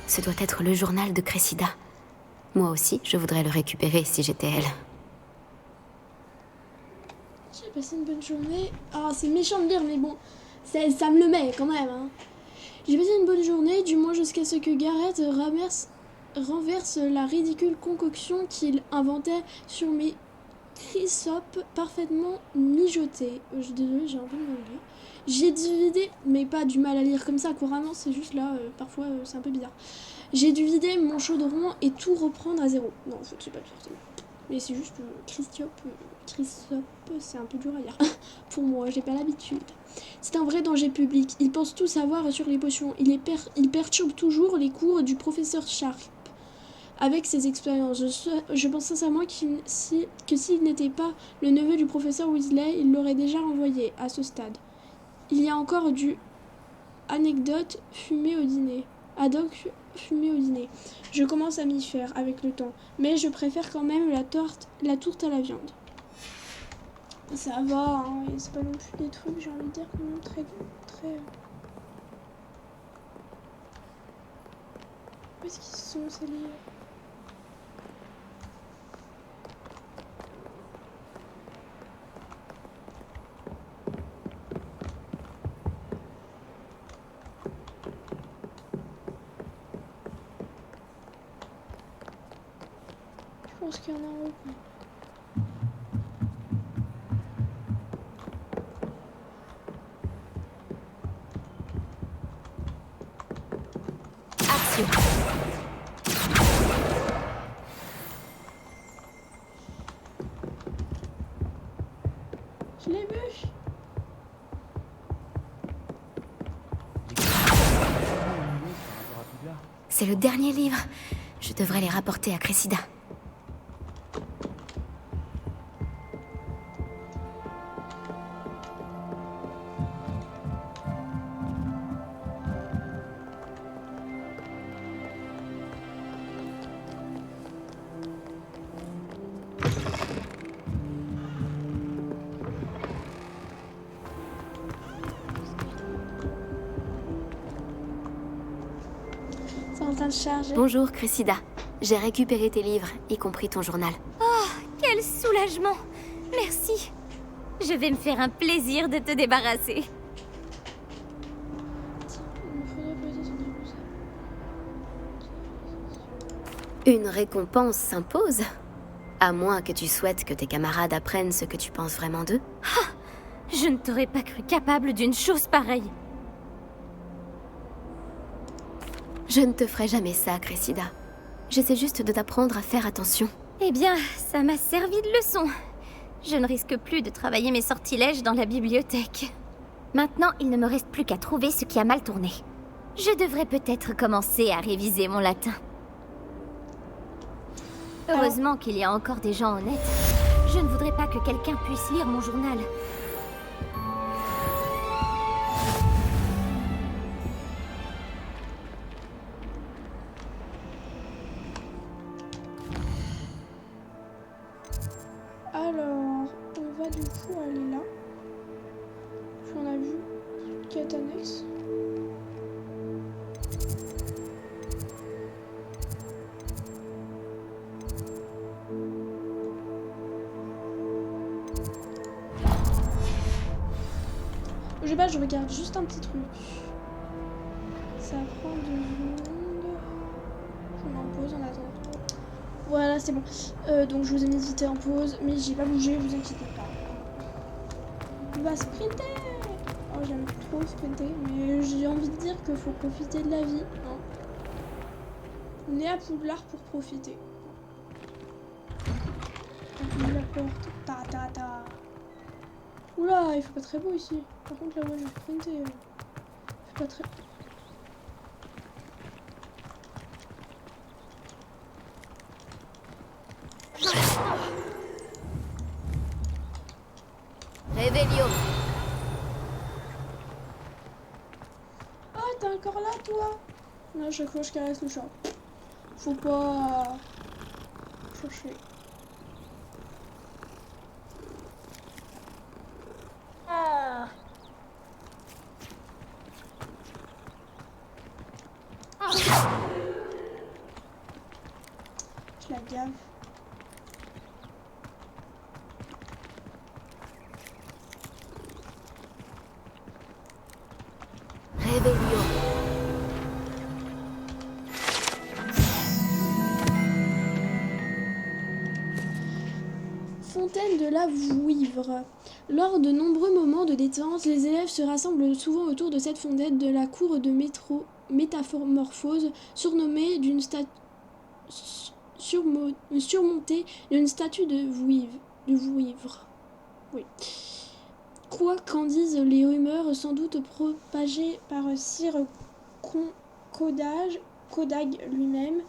Ce doit être le journal de Cressida. Moi aussi, je voudrais le récupérer si j'étais elle. J'ai passé une bonne journée. Ah, c'est méchant de dire, mais bon, ça me le met quand même. Hein. J'ai passé une bonne journée, du moins jusqu'à ce que Gareth renverse la ridicule concoction qu'il inventait sur mes chrysopes parfaitement mijotés. Je suis désolée, j'ai un peu de mal à lire. J'ai dû vider, mais pas du mal à lire comme ça couramment, c'est juste là, parfois c'est un peu bizarre. J'ai dû vider mon chaudron et tout reprendre à zéro. Non, en fait, c'est pas forcément. Mais c'est juste chrysope, c'est un peu dur à lire. Pour moi, j'ai pas l'habitude. C'est un vrai danger public. Il pense tout savoir sur les potions. Il perturbe toujours les cours du professeur Sharp. Avec ses expériences, je pense sincèrement que s'il n'était pas le neveu du professeur Weasley, il l'aurait déjà renvoyé à ce stade. Il y a encore du anecdote fumée au dîner. Adoc fumée au dîner. Je commence à m'y faire avec le temps, mais je préfère quand même la tourte à la viande. Ça va, hein, et c'est pas non plus des trucs, j'ai envie de dire, quand même très... Où est-ce qu'ils sont, ces livres ? Je pense qu'il y en a un autre. Action. Je l'ai vu. C'est le dernier livre. Je devrais les rapporter à Cressida. Bonjour, Cressida. J'ai récupéré tes livres, y compris ton journal. Oh, quel soulagement! Merci. Je vais me faire un plaisir de te débarrasser. Une récompense s'impose. À moins que tu souhaites que tes camarades apprennent ce que tu penses vraiment d'eux. Ah, je ne t'aurais pas cru capable d'une chose pareille. Je ne te ferai jamais ça, Cressida. J'essaie juste de t'apprendre à faire attention. Eh bien, ça m'a servi de leçon. Je ne risque plus de travailler mes sortilèges dans la bibliothèque. Maintenant, il ne me reste plus qu'à trouver ce qui a mal tourné. Je devrais peut-être commencer à réviser mon latin. Heureusement qu'il y a encore des gens honnêtes. Je ne voudrais pas que quelqu'un puisse lire mon journal. Alors, on va du coup aller là. quête annexe. Je sais pas, je regarde juste un petit truc. Ça prend 2 secondes. Je mets en pause en attendant. Voilà, c'est bon. Donc je vous ai mis vite en pause, mais j'ai pas bougé, vous inquiétez pas. On va sprinter. Oh, j'aime trop sprinter, mais j'ai envie de dire qu'il faut profiter de la vie. Hein. On est à Poudlard pour profiter. On ouvre la porte. Ta ta ta. Oula, il fait pas très beau ici. Par contre, là où je vais sprinter, il fait pas très... Réveillon. Ah, t'es encore là, toi? Là, chaque fois, je caresse le chat. Faut pas... chercher. Je la gave. Réveillon. Fontaine de la Vouivre. Lors de nombreux moments de détente, les élèves se rassemblent souvent autour de cette fontaine de la cour de métamorphose, surnommée d'une surmontée d'une statue de Vouivre. Oui. Quoi qu'en disent les rumeurs, sans doute propagées par Sir Kodag lui-même,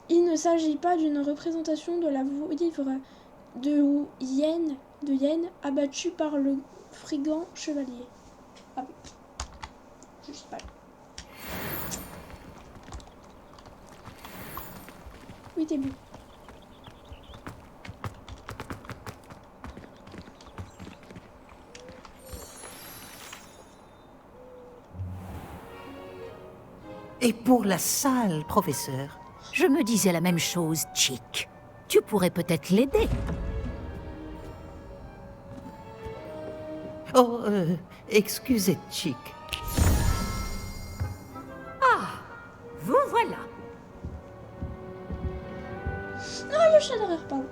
il ne s'agit pas d'une représentation de la Vouivre de Yen abattu par le frigant chevalier. Ah oui. Juste pas. Oui, t'es bu. Et pour la salle, professeur, je me disais la même chose, Chick. Tu pourrais peut-être l'aider. Oh, excusez, Chick. Ah, vous voilà. Ah, le chat derrière, pardon.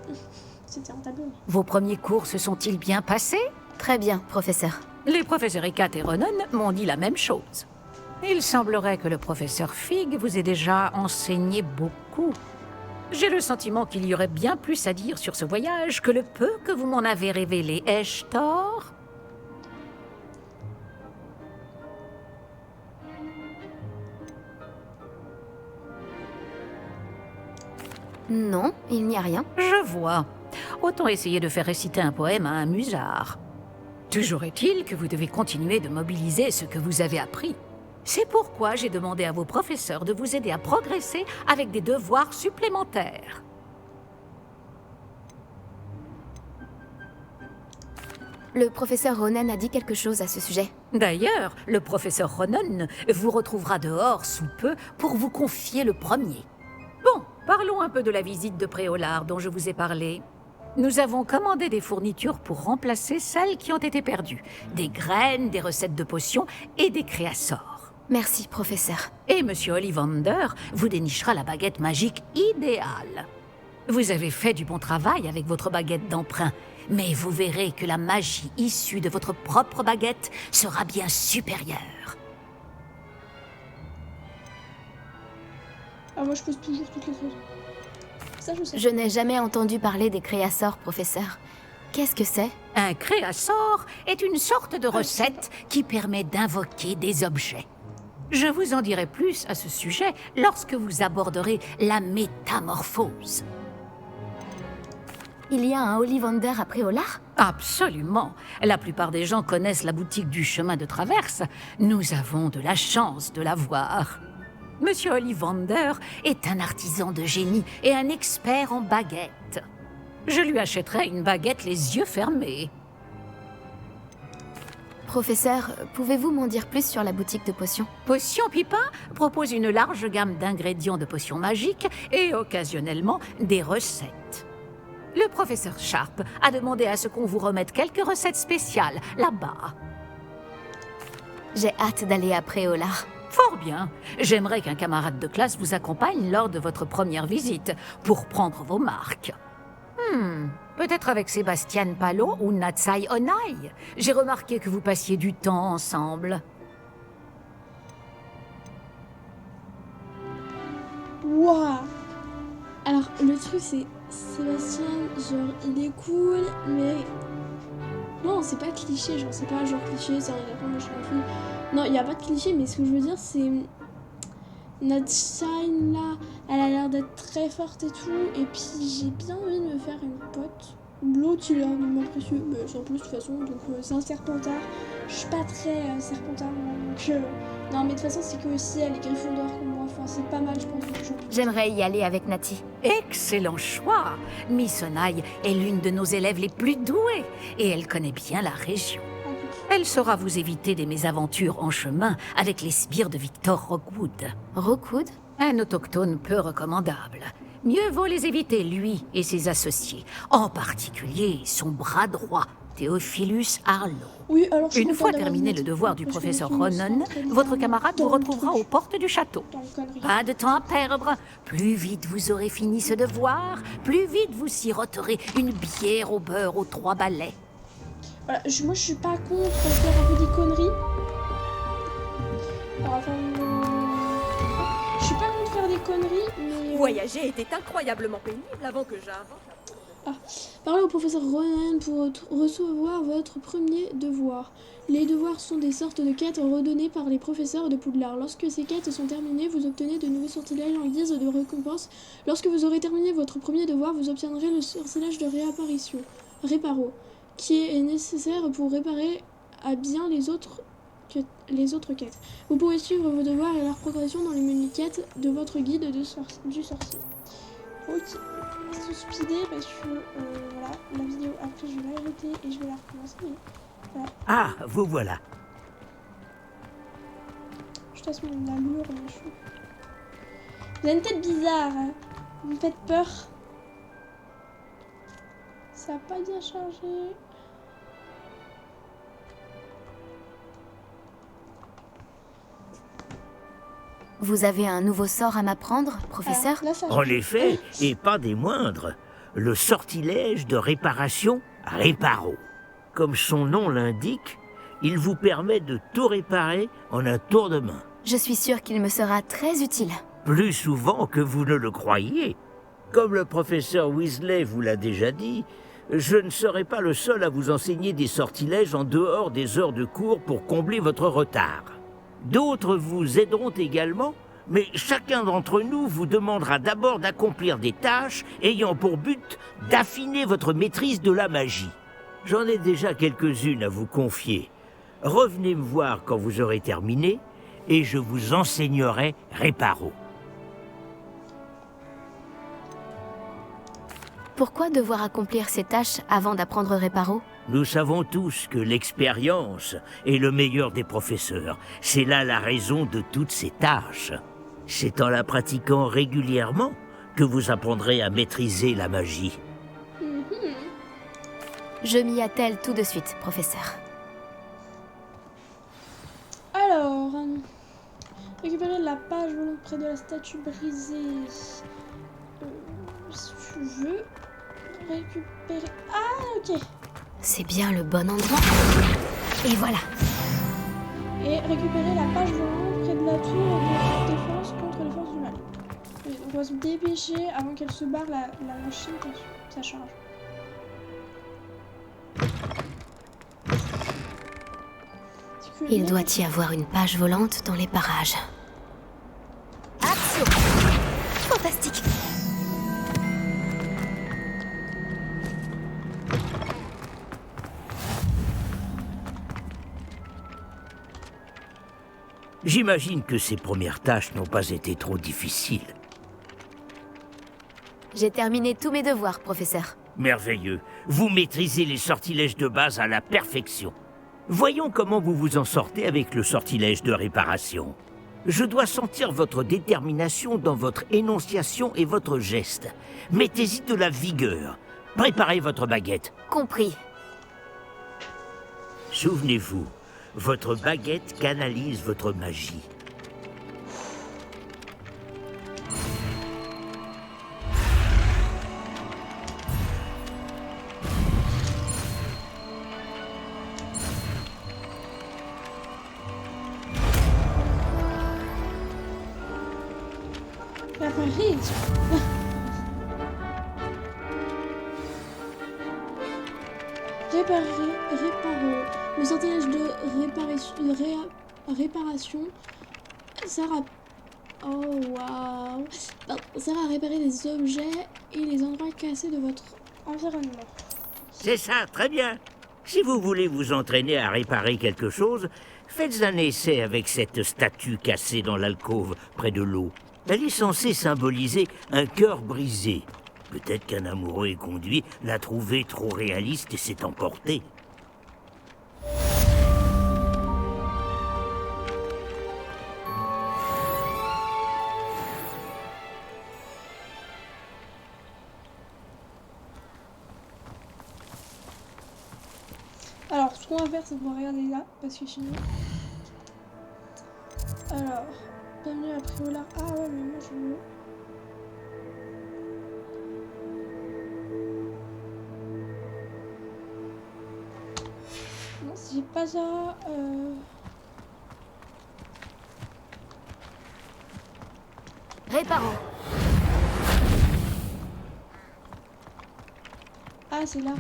C'était un tableau. Vos premiers cours se sont-ils bien passés? Très bien, professeur. Les professeurs Ikat et Ronan m'ont dit la même chose. Il semblerait que le professeur Fig vous ait déjà enseigné beaucoup. J'ai le sentiment qu'il y aurait bien plus à dire sur ce voyage que le peu que vous m'en avez révélé. Ai-je tort? Non, il n'y a rien. Je vois. Autant essayer de faire réciter un poème à un musard. Toujours est-il que vous devez continuer de mobiliser ce que vous avez appris. C'est pourquoi j'ai demandé à vos professeurs de vous aider à progresser avec des devoirs supplémentaires. Le professeur Ronan a dit quelque chose à ce sujet. D'ailleurs, le professeur Ronan vous retrouvera dehors sous peu pour vous confier le premier. Bon, parlons un peu de la visite de Préolard dont je vous ai parlé. Nous avons commandé des fournitures pour remplacer celles qui ont été perdues. Des graines, des recettes de potions et des créassors. Merci, professeur. Et Monsieur Ollivander vous dénichera la baguette magique idéale. Vous avez fait du bon travail avec votre baguette d'emprunt, mais vous verrez que la magie issue de votre propre baguette sera bien supérieure. Ah, moi je pose toujours toutes les choses. Ça, je sais. Je n'ai jamais entendu parler des créassors, professeur. Qu'est-ce que c'est? Un créassor est une sorte de recette qui permet d'invoquer des objets. Je vous en dirai plus à ce sujet lorsque vous aborderez la métamorphose. Il y a un Ollivander à Préolard? Absolument. La plupart des gens connaissent la boutique du chemin de traverse. Nous avons de la chance de la voir. Monsieur Ollivander est un artisan de génie et un expert en baguettes. Je lui achèterai une baguette les yeux fermés. Professeur, pouvez-vous m'en dire plus sur la boutique de potions? Potion Pipin propose une large gamme d'ingrédients de potions magiques et occasionnellement des recettes. Le professeur Sharp a demandé à ce qu'on vous remette quelques recettes spéciales là-bas. J'ai hâte d'aller à Préolard. Fort bien. J'aimerais qu'un camarade de classe vous accompagne lors de votre première visite pour prendre vos marques. Peut-être avec Sébastien Palo ou Natsai Onai. J'ai remarqué que vous passiez du temps ensemble. Waouh. Alors, le truc, c'est Sébastien, genre, il est cool, mais... Non, c'est pas cliché, genre, c'est pas genre cliché, c'est un garçon, machin, fille. Non, il n'y a pas de cliché, mais ce que je veux dire, c'est... Notre Shine, là, elle a l'air d'être très forte et tout, et puis j'ai bien envie de me faire une pote. L'autre, il a un nom précieux, mais sans plus de toute façon, donc c'est un serpentard. Je suis pas très serpentard, donc... Non, mais de toute façon, c'est que aussi, elle est Gryffondor comme moi, enfin, c'est pas mal, je pense. J'aimerais y aller avec Nati. Excellent choix. Miss Onai est l'une de nos élèves les plus douées, et elle connaît bien la région. Elle saura vous éviter des mésaventures en chemin avec les sbires de Victor Rockwood. Rockwood? Un autochtone peu recommandable. Mieux vaut les éviter, lui et ses associés. En particulier son bras droit, Théophilus Harlow. Oui, alors Une fois terminé le devoir du professeur Ronon, votre camarade vous retrouvera aux portes du château. Pas de temps à perdre. Plus vite vous aurez fini ce devoir, plus vite vous siroterez une bière au beurre aux 3 balais. Voilà, moi je suis pas contre faire un peu des conneries. Alors, attends, je suis pas contre faire des conneries, mais... Voyager était incroyablement pénible avant que j'invente... Parlez au professeur Ronan pour recevoir votre premier devoir. Les devoirs sont des sortes de quêtes redonnées par les professeurs de Poudlard. Lorsque ces quêtes sont terminées, vous obtenez de nouveaux sortilèges en guise de récompense. Lorsque vous aurez terminé votre premier devoir, vous obtiendrez le sortilège de réapparition, Réparo, qui est nécessaire pour réparer à bien les autres quêtes. Vous pouvez suivre vos devoirs et leur progression dans les menus quêtes de votre guide du sorcier. Ok, suspidé parce que voilà, la vidéo après je vais l'arrêter et je vais la recommencer. Voilà. Ah, vous voilà. Je tasse la lourde, machin. Vous avez une tête bizarre, hein. Vous me faites peur. Ça n'a pas bien chargé. Vous avez un nouveau sort à m'apprendre, professeur? En effet, et pas des moindres. Le sortilège de réparation Réparo. Comme son nom l'indique, il vous permet de tout réparer en un tour de main. Je suis sûre qu'il me sera très utile. Plus souvent que vous ne le croyez. Comme le professeur Weasley vous l'a déjà dit, je ne serai pas le seul à vous enseigner des sortilèges en dehors des heures de cours pour combler votre retard. D'autres vous aideront également, mais chacun d'entre nous vous demandera d'abord d'accomplir des tâches ayant pour but d'affiner votre maîtrise de la magie. J'en ai déjà quelques-unes à vous confier. Revenez me voir quand vous aurez terminé, et je vous enseignerai Réparo. Pourquoi devoir accomplir ces tâches avant d'apprendre Réparo? Nous savons tous que l'expérience est le meilleur des professeurs. C'est là la raison de toutes ces tâches. C'est en la pratiquant régulièrement que vous apprendrez à maîtriser la magie. Je m'y attelle tout de suite, professeur. Alors, récupérer la page volante près de la statue brisée. Si tu veux récupérer... Ah, ok. C'est bien le bon endroit. Et voilà. Et récupérer la page volante près de la tour de défense contre les forces du mal. Et donc on va se dépêcher avant qu'elle se barre la machine, ça charge. Il doit y avoir une page volante dans les parages. Action! Fantastique! J'imagine que ces premières tâches n'ont pas été trop difficiles. J'ai terminé tous mes devoirs, professeur. Merveilleux. Vous maîtrisez les sortilèges de base à la perfection. Voyons comment vous vous en sortez avec le sortilège de réparation. Je dois sentir votre détermination dans votre énonciation et votre geste. Mettez-y de la vigueur. Préparez votre baguette. Compris. Souvenez-vous, votre baguette canalise votre magie. Réparer. Le sortilège de réparation sert à... Oh waouh. Sert à réparer les objets et les endroits cassés de votre environnement. C'est ça, très bien. Si vous voulez vous entraîner à réparer quelque chose, faites un essai avec cette statue cassée dans l'alcôve près de l'eau. Elle est censée symboliser un cœur brisé. Peut-être qu'un amoureux éconduit l'a trouvée trop réaliste et s'est emporté. Alors, ce qu'on va faire, c'est qu'on va regarder là, parce que sinon... Alors, bienvenue à Préolard. Ah ouais, mais moi je veux... Non, si j'ai pas ça... Réparons. Ah, c'est là.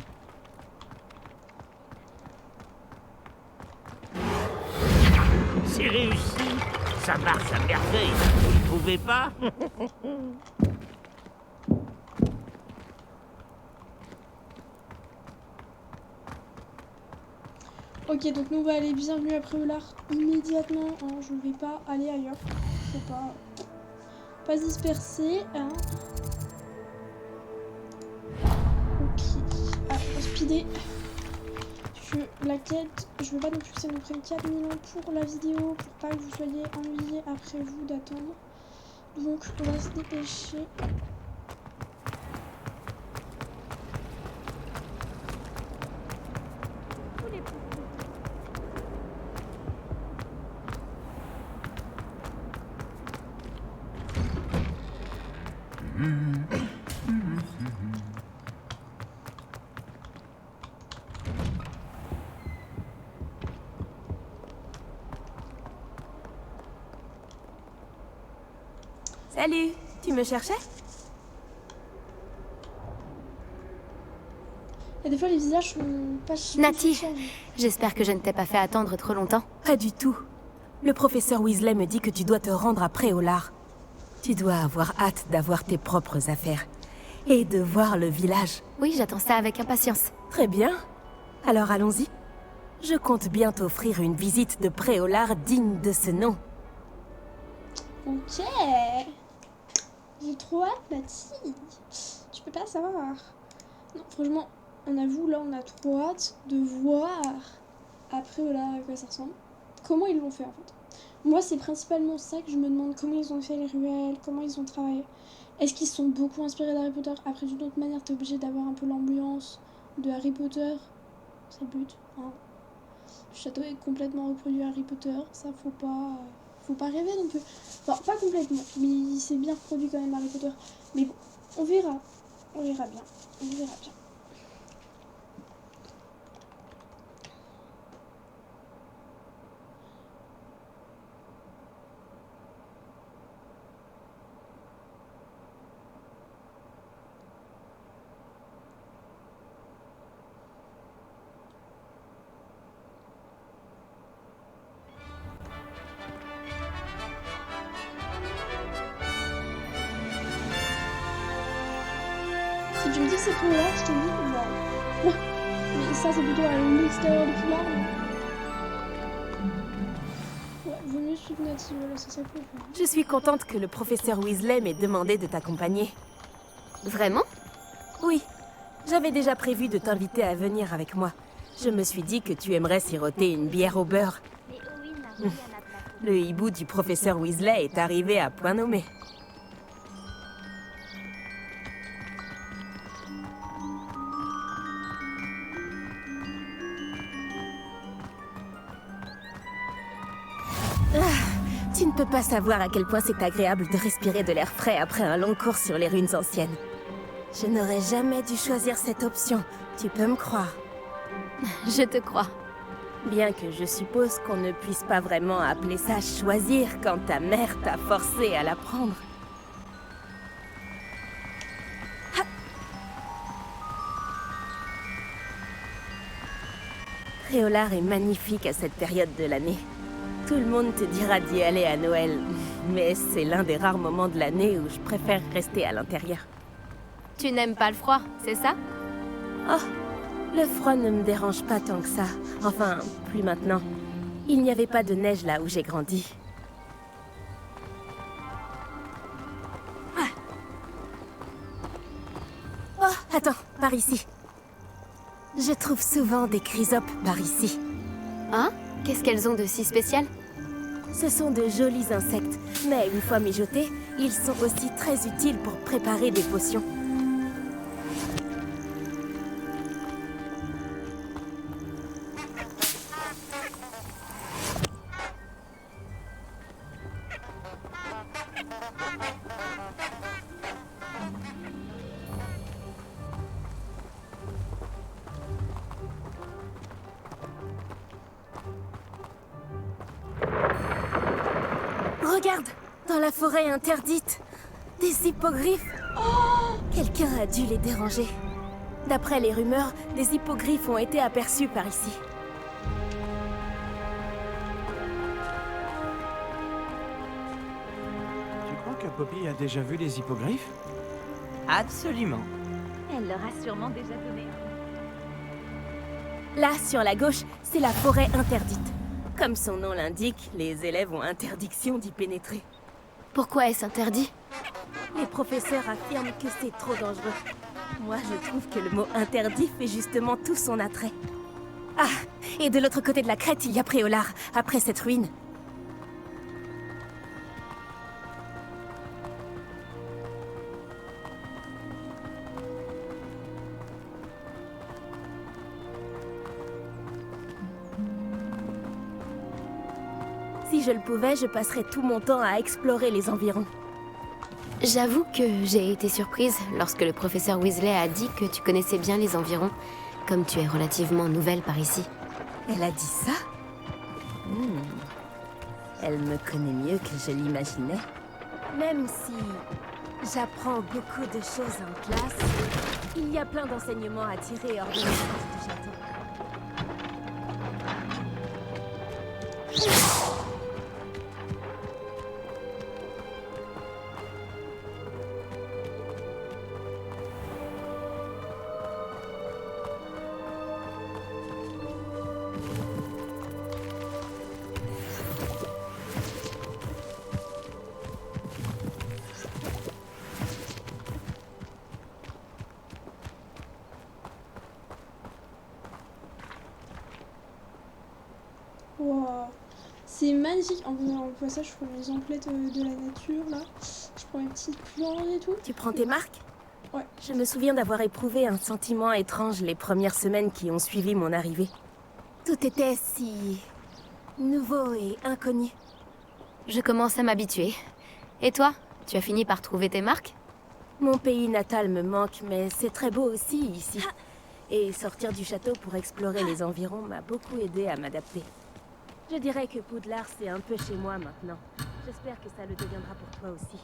C'est réussi. Ça marche à merveille. Vous ne trouvez pas? Ok, donc nous on va aller bienvenue à Préolard immédiatement. Hein, je ne vais pas aller ailleurs. Faut pas se disperser. Hein. Ok. Ah, on va speeder. La quête, je veux pas non plus que ça nous prenne 4 000 ans pour la vidéo, pour pas que vous soyez ennuyés après vous d'attendre. Donc on va se dépêcher. Salut, tu me cherchais? Et des fois les visages sont pas... Nati, j'espère que je ne t'ai pas fait attendre trop longtemps. Pas du tout. Le professeur Weasley me dit que tu dois te rendre à Préolard. Tu dois avoir hâte d'avoir tes propres affaires. Et de voir le village. Oui, j'attends ça avec impatience. Très bien. Alors allons-y. Je compte bien t'offrir une visite de Préolard digne de ce nom. Ok. J'ai trop hâte, Nati. Tu peux pas savoir. Non, franchement, on avoue, là, on a trop hâte de voir après à quoi ça ressemble. Comment ils l'ont fait, en fait. Moi, c'est principalement ça que je me demande. Comment ils ont fait les ruelles, comment ils ont travaillé. Est-ce qu'ils sont beaucoup inspirés d'Harry Potter? Après, d'une autre manière, t'es obligé d'avoir un peu l'ambiance de Harry Potter. C'est le but, hein. Le château est complètement reproduit à Harry Potter. Ça, faut pas rêver non plus. Enfin, pas complètement, mais il s'est bien reproduit quand même Harry Potter. Mais bon, on verra. On verra bien. On verra bien. Si tu me dis que c'est Préolard, je te dis non. Mais ça, c'est plutôt à l'extérieur de Poudlard. Ouais, vaut mieux suivre Nati, voilà, c'est ça que je fais. Je suis contente que le professeur Weasley m'ait demandé de t'accompagner. Vraiment? Oui. J'avais déjà prévu de t'inviter à venir avec moi. Je me suis dit que tu aimerais siroter une bière au beurre. Le hibou du professeur Weasley est arrivé à point nommé. Tu ne peux pas savoir à quel point c'est agréable de respirer de l'air frais après un long cours sur les ruines anciennes. Je n'aurais jamais dû choisir cette option, tu peux me croire. Je te crois. Bien que je suppose qu'on ne puisse pas vraiment appeler ça choisir quand ta mère t'a forcé à la prendre. Préolard est magnifique à cette période de l'année. Tout le monde te dira d'y aller à Noël, mais c'est l'un des rares moments de l'année où je préfère rester à l'intérieur. Tu n'aimes pas le froid, c'est ça? Oh, le froid ne me dérange pas tant que ça. Enfin, plus maintenant. Il n'y avait pas de neige là où j'ai grandi. Oh, attends, par ici. Je trouve souvent des chrysopes par ici. Hein? Qu'est-ce qu'elles ont de si spécial? Ce sont de jolis insectes, mais une fois mijotés, ils sont aussi très utiles pour préparer des potions. Regarde, dans la forêt interdite, des hippogriffes. Oh, quelqu'un a dû les déranger. D'après les rumeurs, des hippogriffes ont été aperçus par ici. Tu crois que Poppy a déjà vu les hippogriffes? Absolument. Elle leur a sûrement déjà donné. Là, sur la gauche, c'est la forêt interdite. Comme son nom l'indique, les élèves ont interdiction d'y pénétrer. Pourquoi est-ce interdit? Les professeurs affirment que c'est trop dangereux. Moi, je trouve que le mot interdit fait justement tout son attrait. Ah, et de l'autre côté de la crête, il y a Préolard, après cette ruine. Si je le pouvais, je passerais tout mon temps à explorer les environs. J'avoue que j'ai été surprise lorsque le professeur Weasley a dit que tu connaissais bien les environs, comme tu es relativement nouvelle par ici. Elle a dit ça? Elle me connaît mieux que je l'imaginais. Même si j'apprends beaucoup de choses en classe, il y a plein d'enseignements à tirer hors de la porte du château. Wow. C'est magnifique. En passage, je prends les emplettes de la nature là. Je prends les petites plantes et tout. Tu prends tes marques? Ouais. Je me souviens d'avoir éprouvé un sentiment étrange les premières semaines qui ont suivi mon arrivée. Tout était si nouveau et inconnu. Je commence à m'habituer. Et toi, tu as fini par trouver tes marques? Mon pays natal me manque, mais c'est très beau aussi ici. Et sortir du château pour explorer les environs m'a beaucoup aidé à m'adapter. Je dirais que Poudlard, c'est un peu chez moi maintenant. J'espère que ça le deviendra pour toi aussi.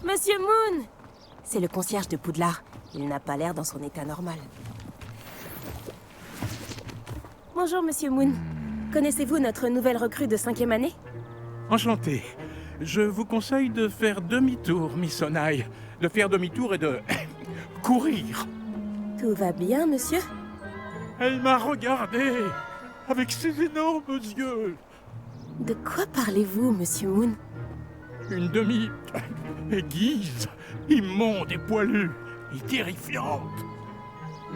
Monsieur Moon! C'est le concierge de Poudlard. Il n'a pas l'air dans son état normal. Bonjour, Monsieur Moon. Connaissez-vous notre nouvelle recrue de 5e année? Enchanté. je vous conseille de faire demi-tour, Miss Onai. De faire demi-tour et de courir. Tout va bien, monsieur? Elle m'a regardé avec ses énormes yeux. De quoi parlez-vous, monsieur Moon? Une demi-aiguise, immonde et poilue, et terrifiante.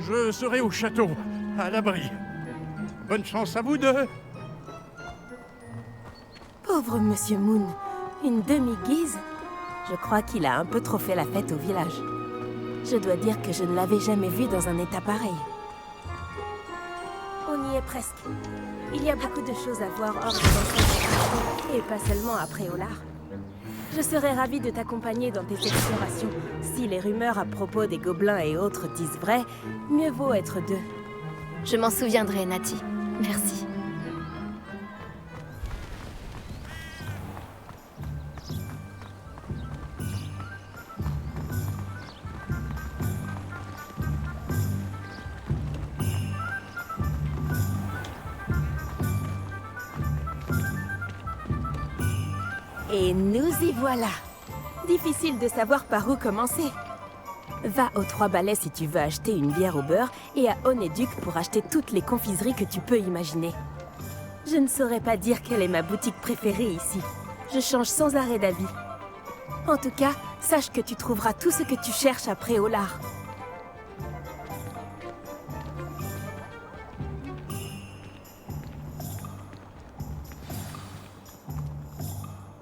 Je serai au château, à l'abri. Bonne chance à vous deux. Pauvre monsieur Moon, une demi-guise? Je crois qu'il a un peu trop fait la fête au village. Je dois dire que je ne l'avais jamais vu dans un état pareil. On y est presque. Il y a beaucoup de choses à voir hors de l'enceinte, et pas seulement à Préolard. Je serais ravie de t'accompagner dans tes explorations. Si les rumeurs à propos des gobelins et autres disent vrai, mieux vaut être deux. Je m'en souviendrai, Nati. Merci. Et nous y voilà. Difficile de savoir par où commencer. Va aux Trois Balais si tu veux acheter une bière au beurre et à Onéduc pour acheter toutes les confiseries que tu peux imaginer. Je ne saurais pas dire quelle est ma boutique préférée ici. Je change sans arrêt d'avis. En tout cas, sache que tu trouveras tout ce que tu cherches à Préolard.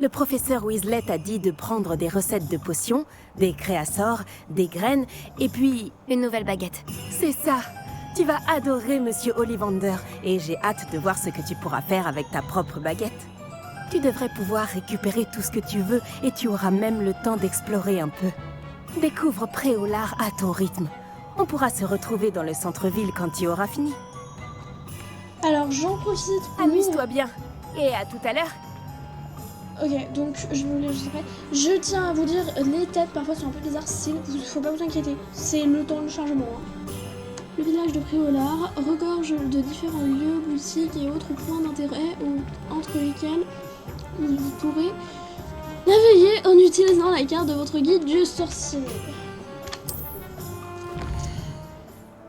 Le professeur Weasley t'a dit de prendre des recettes de potions, des créassors, des graines, et puis... une nouvelle baguette. C'est ça. Tu vas adorer Monsieur Ollivander, et j'ai hâte de voir ce que tu pourras faire avec ta propre baguette. Tu devrais pouvoir récupérer tout ce que tu veux, et tu auras même le temps d'explorer un peu. Découvre Préolard à ton rythme. On pourra se retrouver dans le centre-ville quand tu auras fini. Alors j'en profite pour... Amuse-toi bien, et à tout à l'heure. Ok, donc je tiens à vous dire, les têtes parfois sont un peu bizarres, faut pas vous inquiéter, c'est le temps de chargement. Hein. Le village de Préolard regorge de différents lieux, boutiques et autres points d'intérêt entre lesquels vous pourrez naviguer en utilisant la carte de votre guide du sorcier.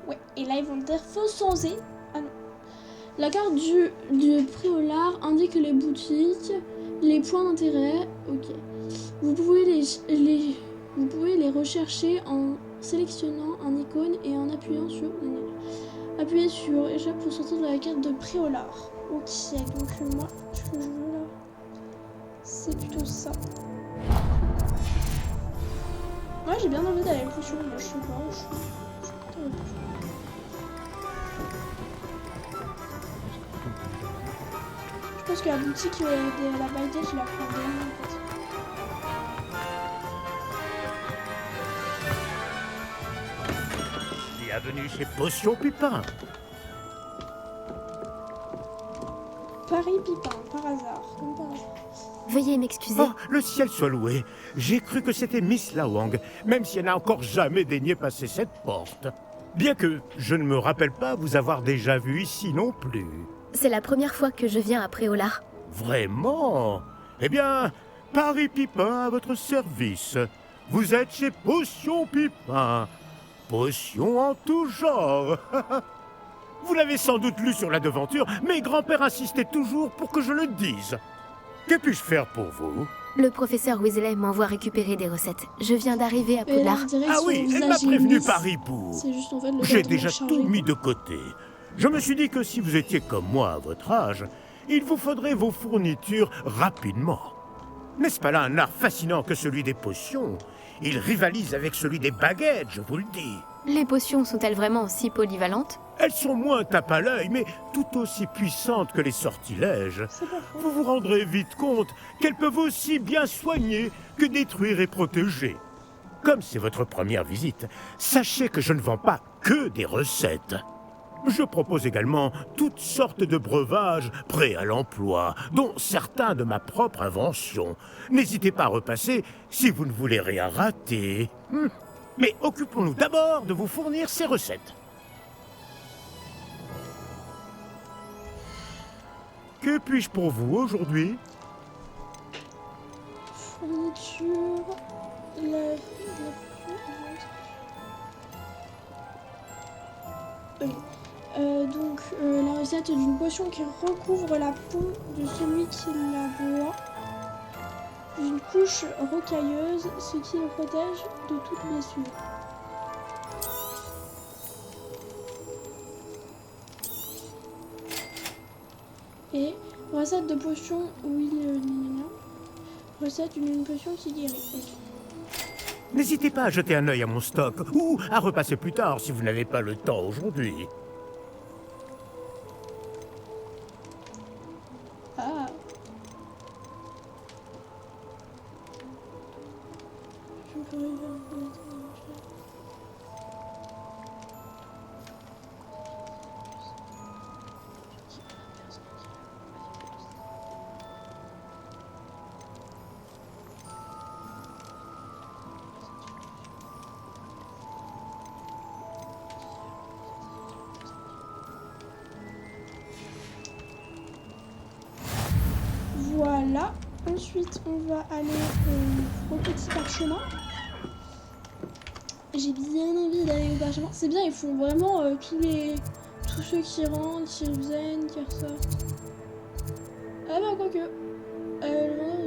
Ouais, et là ils vont dire faut changer. Ah non. La carte du Préolard indique les boutiques, les points d'intérêt, ok. Vous pouvez les rechercher en sélectionnant un icône et en appuyant sur... Appuyez sur échappe pour sortir de la carte de Préolard. Ok, donc moi, ce que je veux là, c'est plutôt ça. Ouais, j'ai bien envie d'aller à la potion, moi je sais pas, je pense que la boutique de la baguette, je la prends bien en fait. Bienvenue chez Potion Pipin. Paris Pipin, par hasard, comme par hasard. Veuillez m'excuser. Oh, le ciel soit loué. J'ai cru que c'était Miss Lawang, même si elle n'a encore jamais daigné passer cette porte. Bien que je ne me rappelle pas vous avoir déjà vu ici non plus. C'est la première fois que je viens à Préolard. Vraiment? Eh bien, Paris Pipin à votre service. Vous êtes chez Potion Pipin. Potion en tout genre. Vous l'avez sans doute lu sur la devanture, mais grand-père insistait toujours pour que je le dise. Que puis-je faire pour vous? Le professeur Weasley m'envoie récupérer des recettes. Je viens d'arriver à Poudlard. Ah oui, elle m'a prévenu par hibou. C'est juste en fait le J'ai déjà tout mis de côté. Je me suis dit que si vous étiez comme moi à votre âge, il vous faudrait vos fournitures rapidement. N'est-ce pas là un art fascinant que celui des potions? Il rivalise avec celui des baguettes, je vous le dis. Les potions sont-elles vraiment si polyvalentes? Elles sont moins tape à l'œil, mais tout aussi puissantes que les sortilèges. Vous vous rendrez vite compte qu'elles peuvent aussi bien soigner que détruire et protéger. Comme c'est votre première visite, sachez que je ne vends pas que des recettes. Je propose également toutes sortes de breuvages prêts à l'emploi, dont certains de ma propre invention. N'hésitez pas à repasser si vous ne voulez rien rater. Mais occupons-nous d'abord de vous fournir ces recettes. Que puis-je pour vous aujourd'hui? sur la ok. Donc la recette d'une potion qui recouvre la peau de celui qui la boit d'une couche rocailleuse, ce qui le protège de toute blessure. Et recette de potion recette d'une potion qui guérit. Okay. N'hésitez pas à jeter un œil à mon stock, ou à repasser plus tard si vous n'avez pas le temps aujourd'hui. Ah. Je peux arriver à me mettre. Voilà, ensuite on va aller au petit parchemin. J'ai bien envie d'aller au parchemin. C'est bien, ils font vraiment tous ceux qui rentrent, qui reviennent, qui ressortent. Ah bah quoique. Le vendeur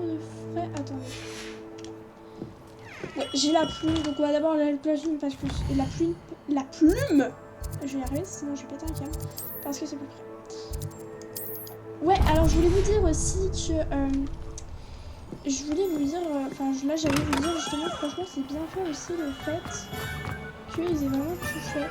de frais. Attendez. Ouais, j'ai la plume, donc on va d'abord aller la plume parce que la plume. Je vais y arriver, sinon je vais péter un câble. Parce que c'est plus près. Ouais, alors je voulais vous dire aussi que je voulais vous dire, là j'allais vous dire justement, franchement c'est bien fait aussi le fait qu'ils aient vraiment tout fait.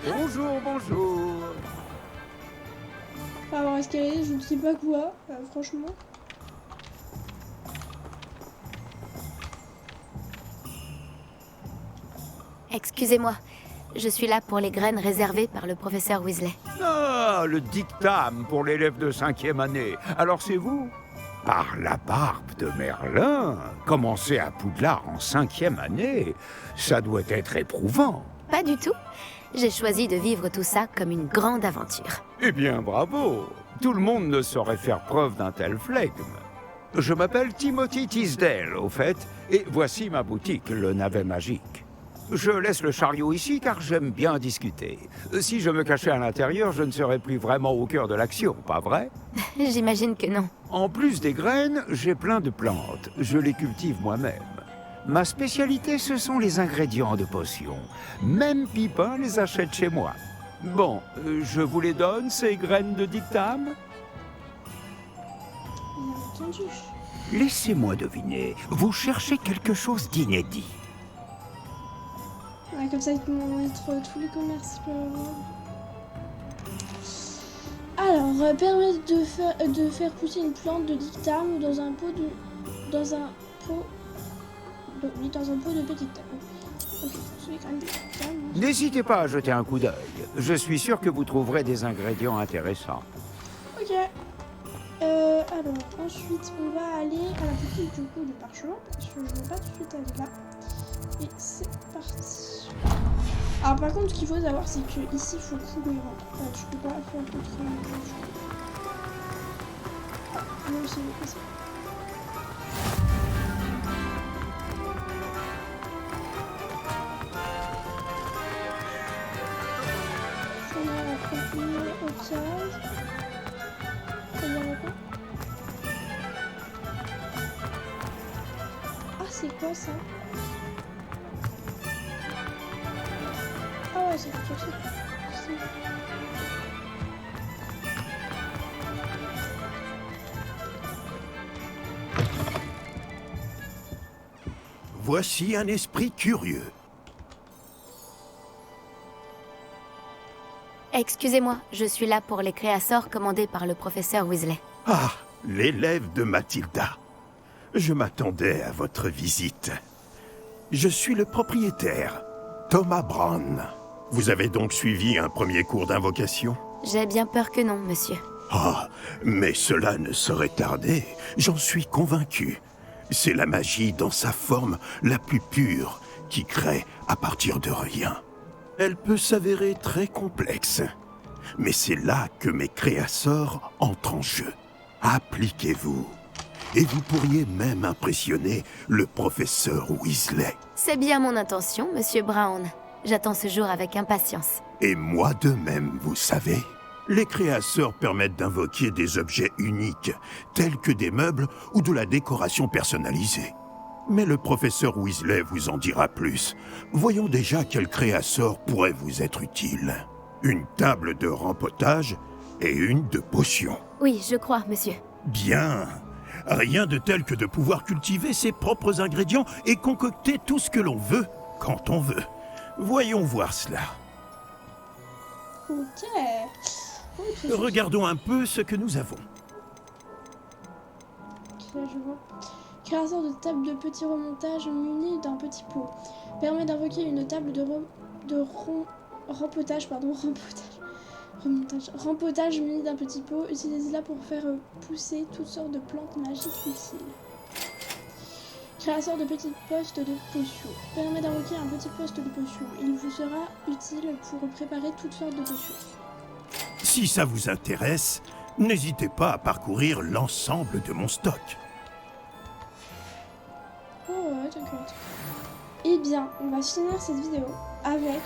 Bonjour, bonjour. Enfin, avoir escalé, je ne sais pas quoi, franchement. Excusez-moi, je suis là pour les graines réservées par le professeur Weasley. Ah, le dictame pour l'élève de 5e année. Alors c'est vous? Par la barbe de Merlin, commencer à Poudlard en 5e année, ça doit être éprouvant. Pas du tout. J'ai choisi de vivre tout ça comme une grande aventure. Eh bien, bravo. Tout le monde ne saurait faire preuve d'un tel flegme. Je m'appelle Timothy Tisdale, au fait, et voici ma boutique, le Navet Magique. Je laisse le chariot ici car j'aime bien discuter. Si je me cachais à l'intérieur, je ne serais plus vraiment au cœur de l'action, pas vrai? J'imagine que non. En plus des graines, j'ai plein de plantes. Je les cultive moi-même. Ma spécialité, ce sont les ingrédients de potions. Même Pipin les achète chez moi. Bon, je vous les donne, ces graines de dictame? Bien entendu. Laissez-moi deviner, vous cherchez quelque chose d'inédit. Ouais, comme ça ils pourront mettre tous les commerces qu'ils peuvent avoir. Alors, permettre de faire pousser une plante de dictame dans un pot de petite taille. Ok, c'est les graines de dictame. N'hésitez pas à jeter un coup d'œil. Je suis sûr que vous trouverez des ingrédients intéressants. Ok. Alors, ensuite, on va aller à la boutique du coup de parchemin, parce que je ne vais pas tout de suite aller là. Et c'est parti. Alors, par contre, ce qu'il faut savoir, c'est que ici, il faut courir. Tu peux pas faire autre chose. Ah, non, c'est ça. On a la première au tirage. Ah, c'est quoi ça? Ah ouais, c'est tout ça. Voici un esprit curieux. Excusez-moi, je suis là pour les créassors commandés par le professeur Weasley. Ah, l'élève de Mathilda. Je m'attendais à votre visite. Je suis le propriétaire, Thomas Brown. Vous avez donc suivi un premier cours d'invocation? J'ai bien peur que non, monsieur. Ah, mais cela ne saurait tarder, j'en suis convaincu. C'est la magie dans sa forme la plus pure qui crée à partir de rien. Elle peut s'avérer très complexe. Mais c'est là que mes créasseurs entrent en jeu. Appliquez-vous. Et vous pourriez même impressionner le professeur Weasley. C'est bien mon intention, Monsieur Brown. J'attends ce jour avec impatience. Et moi de même, vous savez. Les créasseurs permettent d'invoquer des objets uniques, tels que des meubles ou de la décoration personnalisée. Mais le professeur Weasley vous en dira plus. Voyons déjà quel créasseur pourrait vous être utile. Une table de rempotage et une de potions. Oui, je crois, monsieur. Bien. Rien de tel que de pouvoir cultiver ses propres ingrédients et concocter tout ce que l'on veut, quand on veut. Voyons voir cela. Ok. Regardons un peu ce que nous avons. Là, je vois. Créateur de table de petit remontage munie d'un petit pot. Permet d'invoquer une table de rempotage munie d'un petit pot. Utilisez-la pour faire pousser toutes sortes de plantes magiques utiles. Créateur de petits postes de potions. Permet d'invoquer un petit poste de potions. Il vous sera utile pour préparer toutes sortes de potions. Si ça vous intéresse, n'hésitez pas à parcourir l'ensemble de mon stock. Oh ouais, t'inquiète. Eh bien, on va finir cette vidéo avec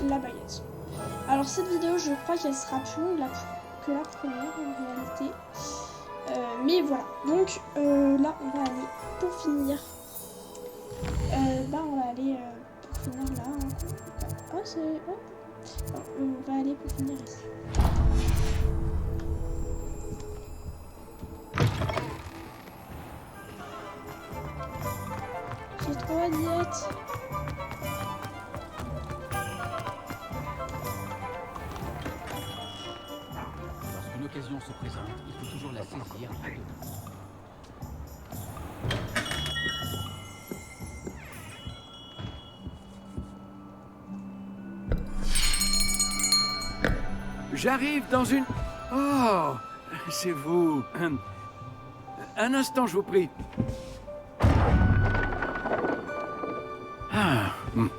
la baguette. Alors cette vidéo, je crois qu'elle sera plus longue que la première en réalité. Mais voilà, donc là on va aller pour finir. On va aller pour finir là. Oh, c'est... Oh. On va aller pour finir ici. J'ai trop la diète. Lorsqu'une occasion se présente, il faut toujours la saisir à deux mains. J'arrive dans une... Oh, c'est vous. Un instant, je vous prie. Ah.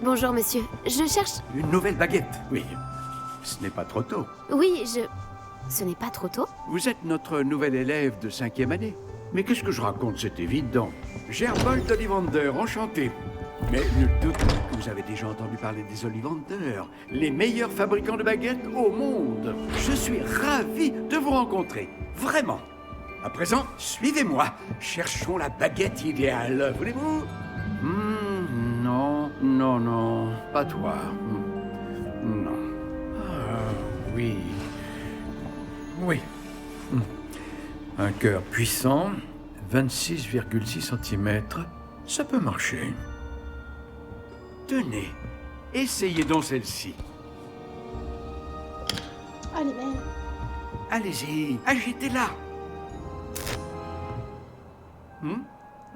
Bonjour, monsieur. Je cherche... Une nouvelle baguette, oui. Ce n'est pas trop tôt. Oui, Ce n'est pas trop tôt? Vous êtes notre nouvelle élève de 5e année. Mais qu'est-ce que je raconte? C'est évident. Gerbold d'Ollivander, enchanté. Mais nul doute que vous avez déjà entendu parler des Ollivander, les meilleurs fabricants de baguettes au monde. Je suis ravi de vous rencontrer, vraiment. À présent, suivez-moi. Cherchons la baguette idéale, voulez-vous? Non, pas toi. Non. Ah, oui. Un cœur puissant, 26,6 cm, ça peut marcher. Tenez, essayez donc celle-ci. Allez, belle. Allez-y, agitez-la.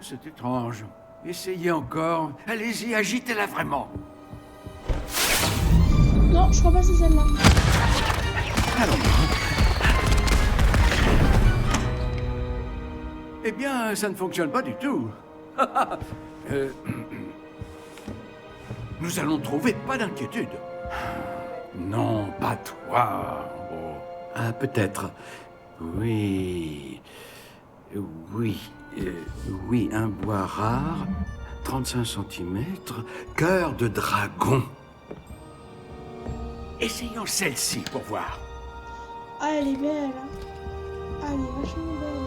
C'est étrange. Essayez encore. Allez-y, agitez-la vraiment. Non, je crois pas que c'est celle-là. Allons. Eh bien, ça ne fonctionne pas du tout. Nous allons trouver, pas d'inquiétude. Non, pas toi. Oh. Ah, peut-être. Oui, un bois rare, 35 cm, cœur de dragon. Essayons celle-ci pour voir. Ah, elle est belle. Ah, elle est vachement belle.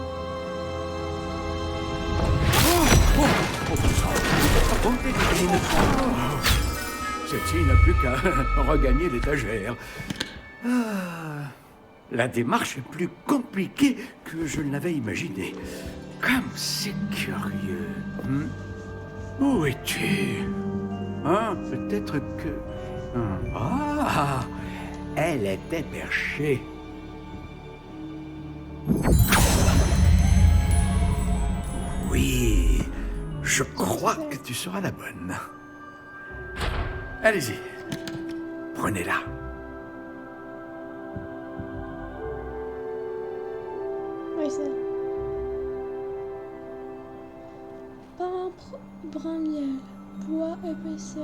Celle-ci n'a plus qu'à regagner l'étagère. La démarche est plus compliquée que je ne l'avais imaginé. Comme c'est curieux. Où es-tu? Peut-être que... Ah, elle était perchée. Oui, je crois que tu seras la bonne. Allez-y, prenez-la. Oui, c'est brun miel. bois, EPCA,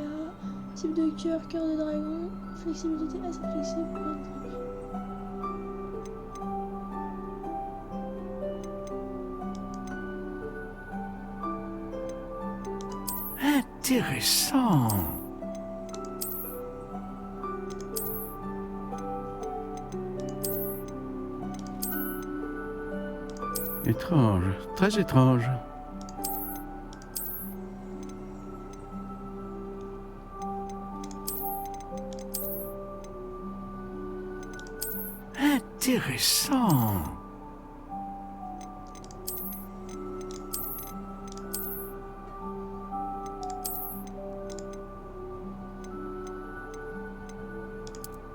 type de cœur, cœur de dragon, flexibilité assez flexible. Intéressant. Étrange, très étrange. Intéressant.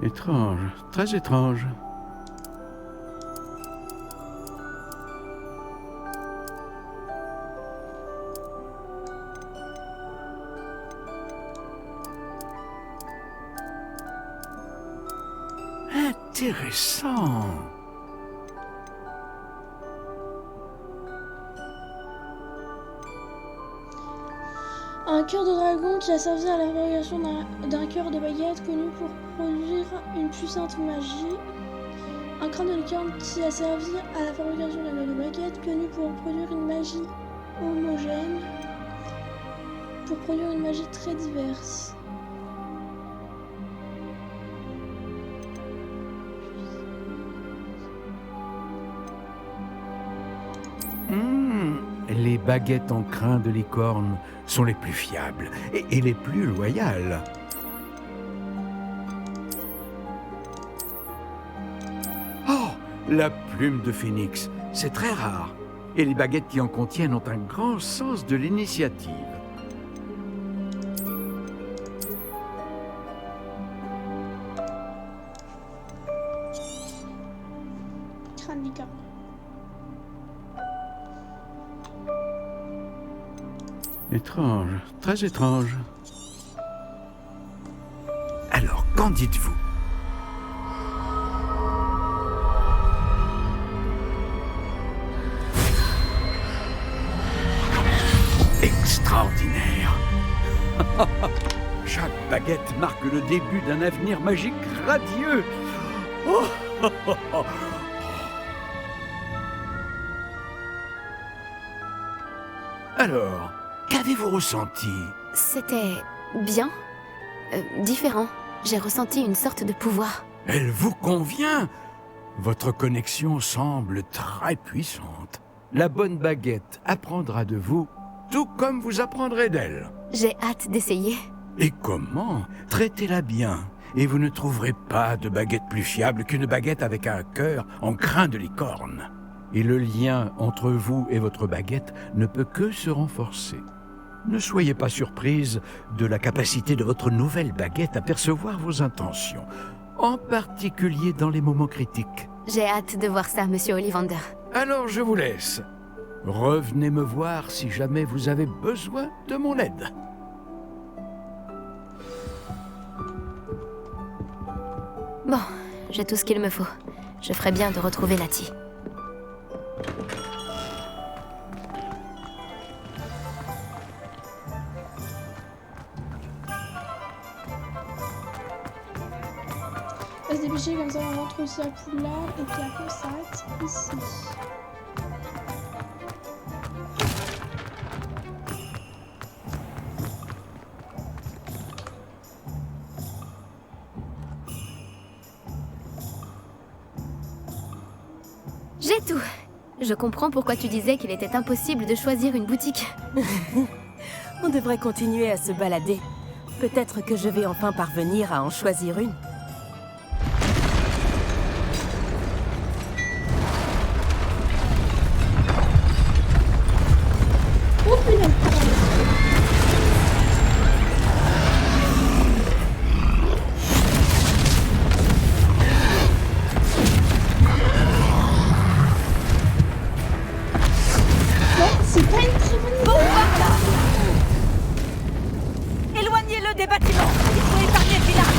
Étrange, très étrange. Intéressant. Un cœur de dragon qui a servi à la fabrication d'un cœur de baguette connu pour produire une puissante magie. Un crâne de licorne qui a servi à la fabrication d'un cœur de baguette connu pour produire une magie homogène. Pour produire une magie très diverse. Les baguettes en crin de licorne sont les plus fiables et les plus loyales. Oh, la plume de phénix, c'est très rare. Et les baguettes qui en contiennent ont un grand sens de l'initiative. Crâne licorne. Étrange, très étrange. Alors, qu'en dites-vous? Extraordinaire. Chaque baguette marque le début d'un avenir magique radieux. Oh, oh, oh, oh. Alors, qu'avez-vous ressenti? C'était bien, différent. J'ai ressenti une sorte de pouvoir. Elle vous convient? Votre connexion semble très puissante. La bonne baguette apprendra de vous, tout comme vous apprendrez d'elle. J'ai hâte d'essayer. Et comment? Traitez-la bien, et vous ne trouverez pas de baguette plus fiable qu'une baguette avec un cœur en crin de licorne. Et le lien entre vous et votre baguette ne peut que se renforcer. Ne soyez pas surprise de la capacité de votre nouvelle baguette à percevoir vos intentions, en particulier dans les moments critiques. J'ai hâte de voir ça, Monsieur Ollivander. Alors je vous laisse. Revenez me voir si jamais vous avez besoin de mon aide. Bon, j'ai tout ce qu'il me faut. Je ferais bien de retrouver Lati. On va se dépêcher comme ça, on rentre aussi à Poudlard et puis après on s'arrête ici. J'ai tout. Je comprends pourquoi tu disais qu'il était impossible de choisir une boutique. On devrait continuer à se balader. Peut-être que je vais enfin parvenir à en choisir une. C'est pas une très bonne idée. Bon, voilà. Éloignez-le des bâtiments. Il faut épargner le village.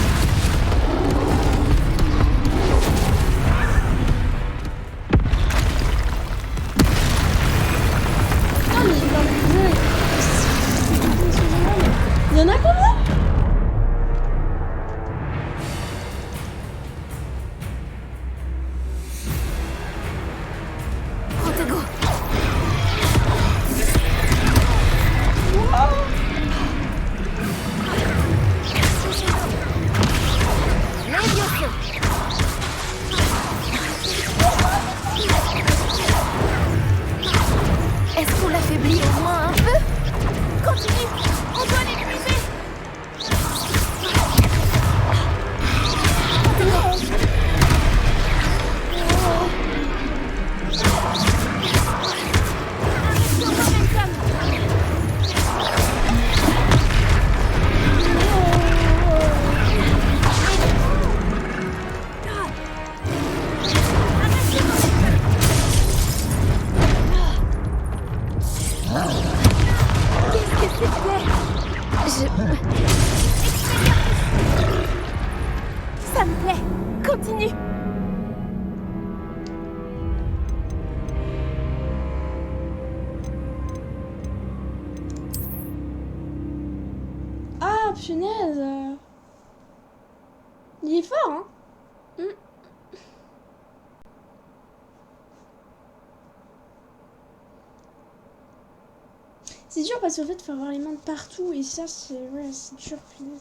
continue. Ah, punaise. Il est fort, hein. C'est dur parce qu'en fait, il faut avoir les mains de partout et ça, c'est ouais, c'est dur, punaise.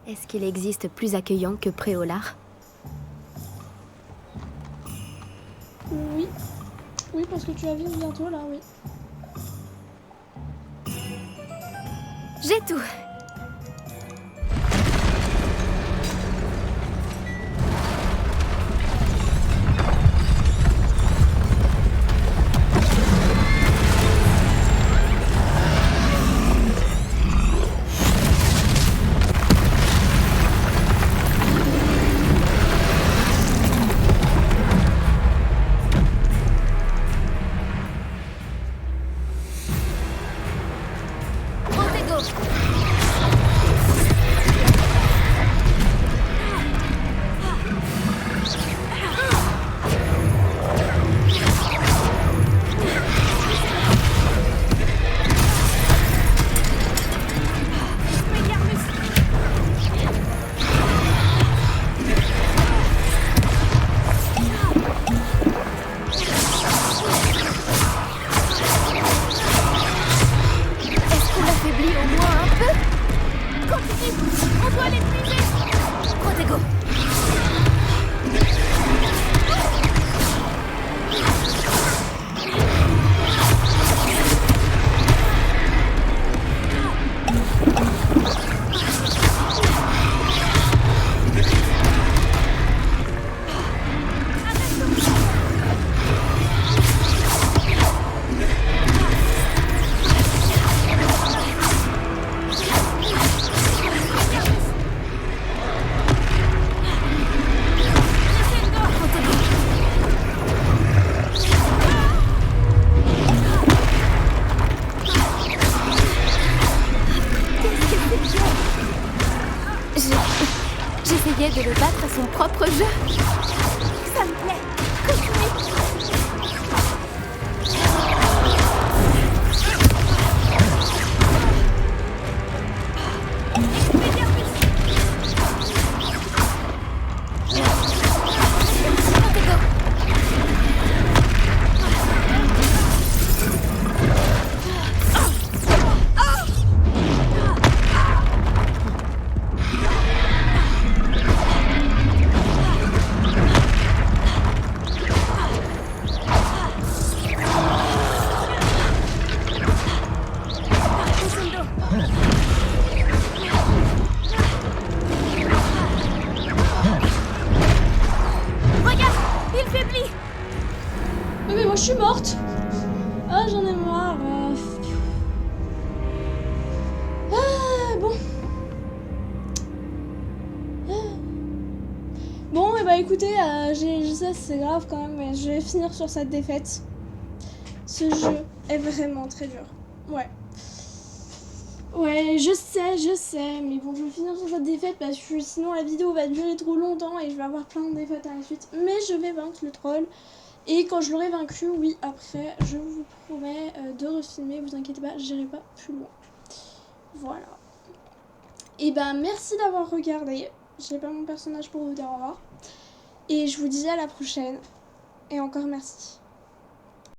Est-ce qu'il existe plus accueillant que Préolard? Oui. Oui, parce que tu vas vivre bientôt, là, oui. J'ai tout. J'essayais de le battre à son propre jeu. Ça me plaît. Continue. Je suis morte. Ah, j'en ai marre. Bon. Bon, et bah écoutez, je sais c'est grave quand même, mais je vais finir sur cette défaite. Ce jeu est vraiment très dur. Ouais. Ouais, je sais, mais bon, je vais finir sur cette défaite parce que sinon la vidéo va durer trop longtemps et je vais avoir plein de défaites à la suite. Mais je vais vaincre le troll. Et quand je l'aurai vaincu, oui, après, je vous promets de refilmer, vous inquiétez pas, j'irai pas plus loin. Voilà. Et ben, merci d'avoir regardé. J'ai pas mon personnage pour vous dire au revoir. Et je vous dis à la prochaine. Et encore merci.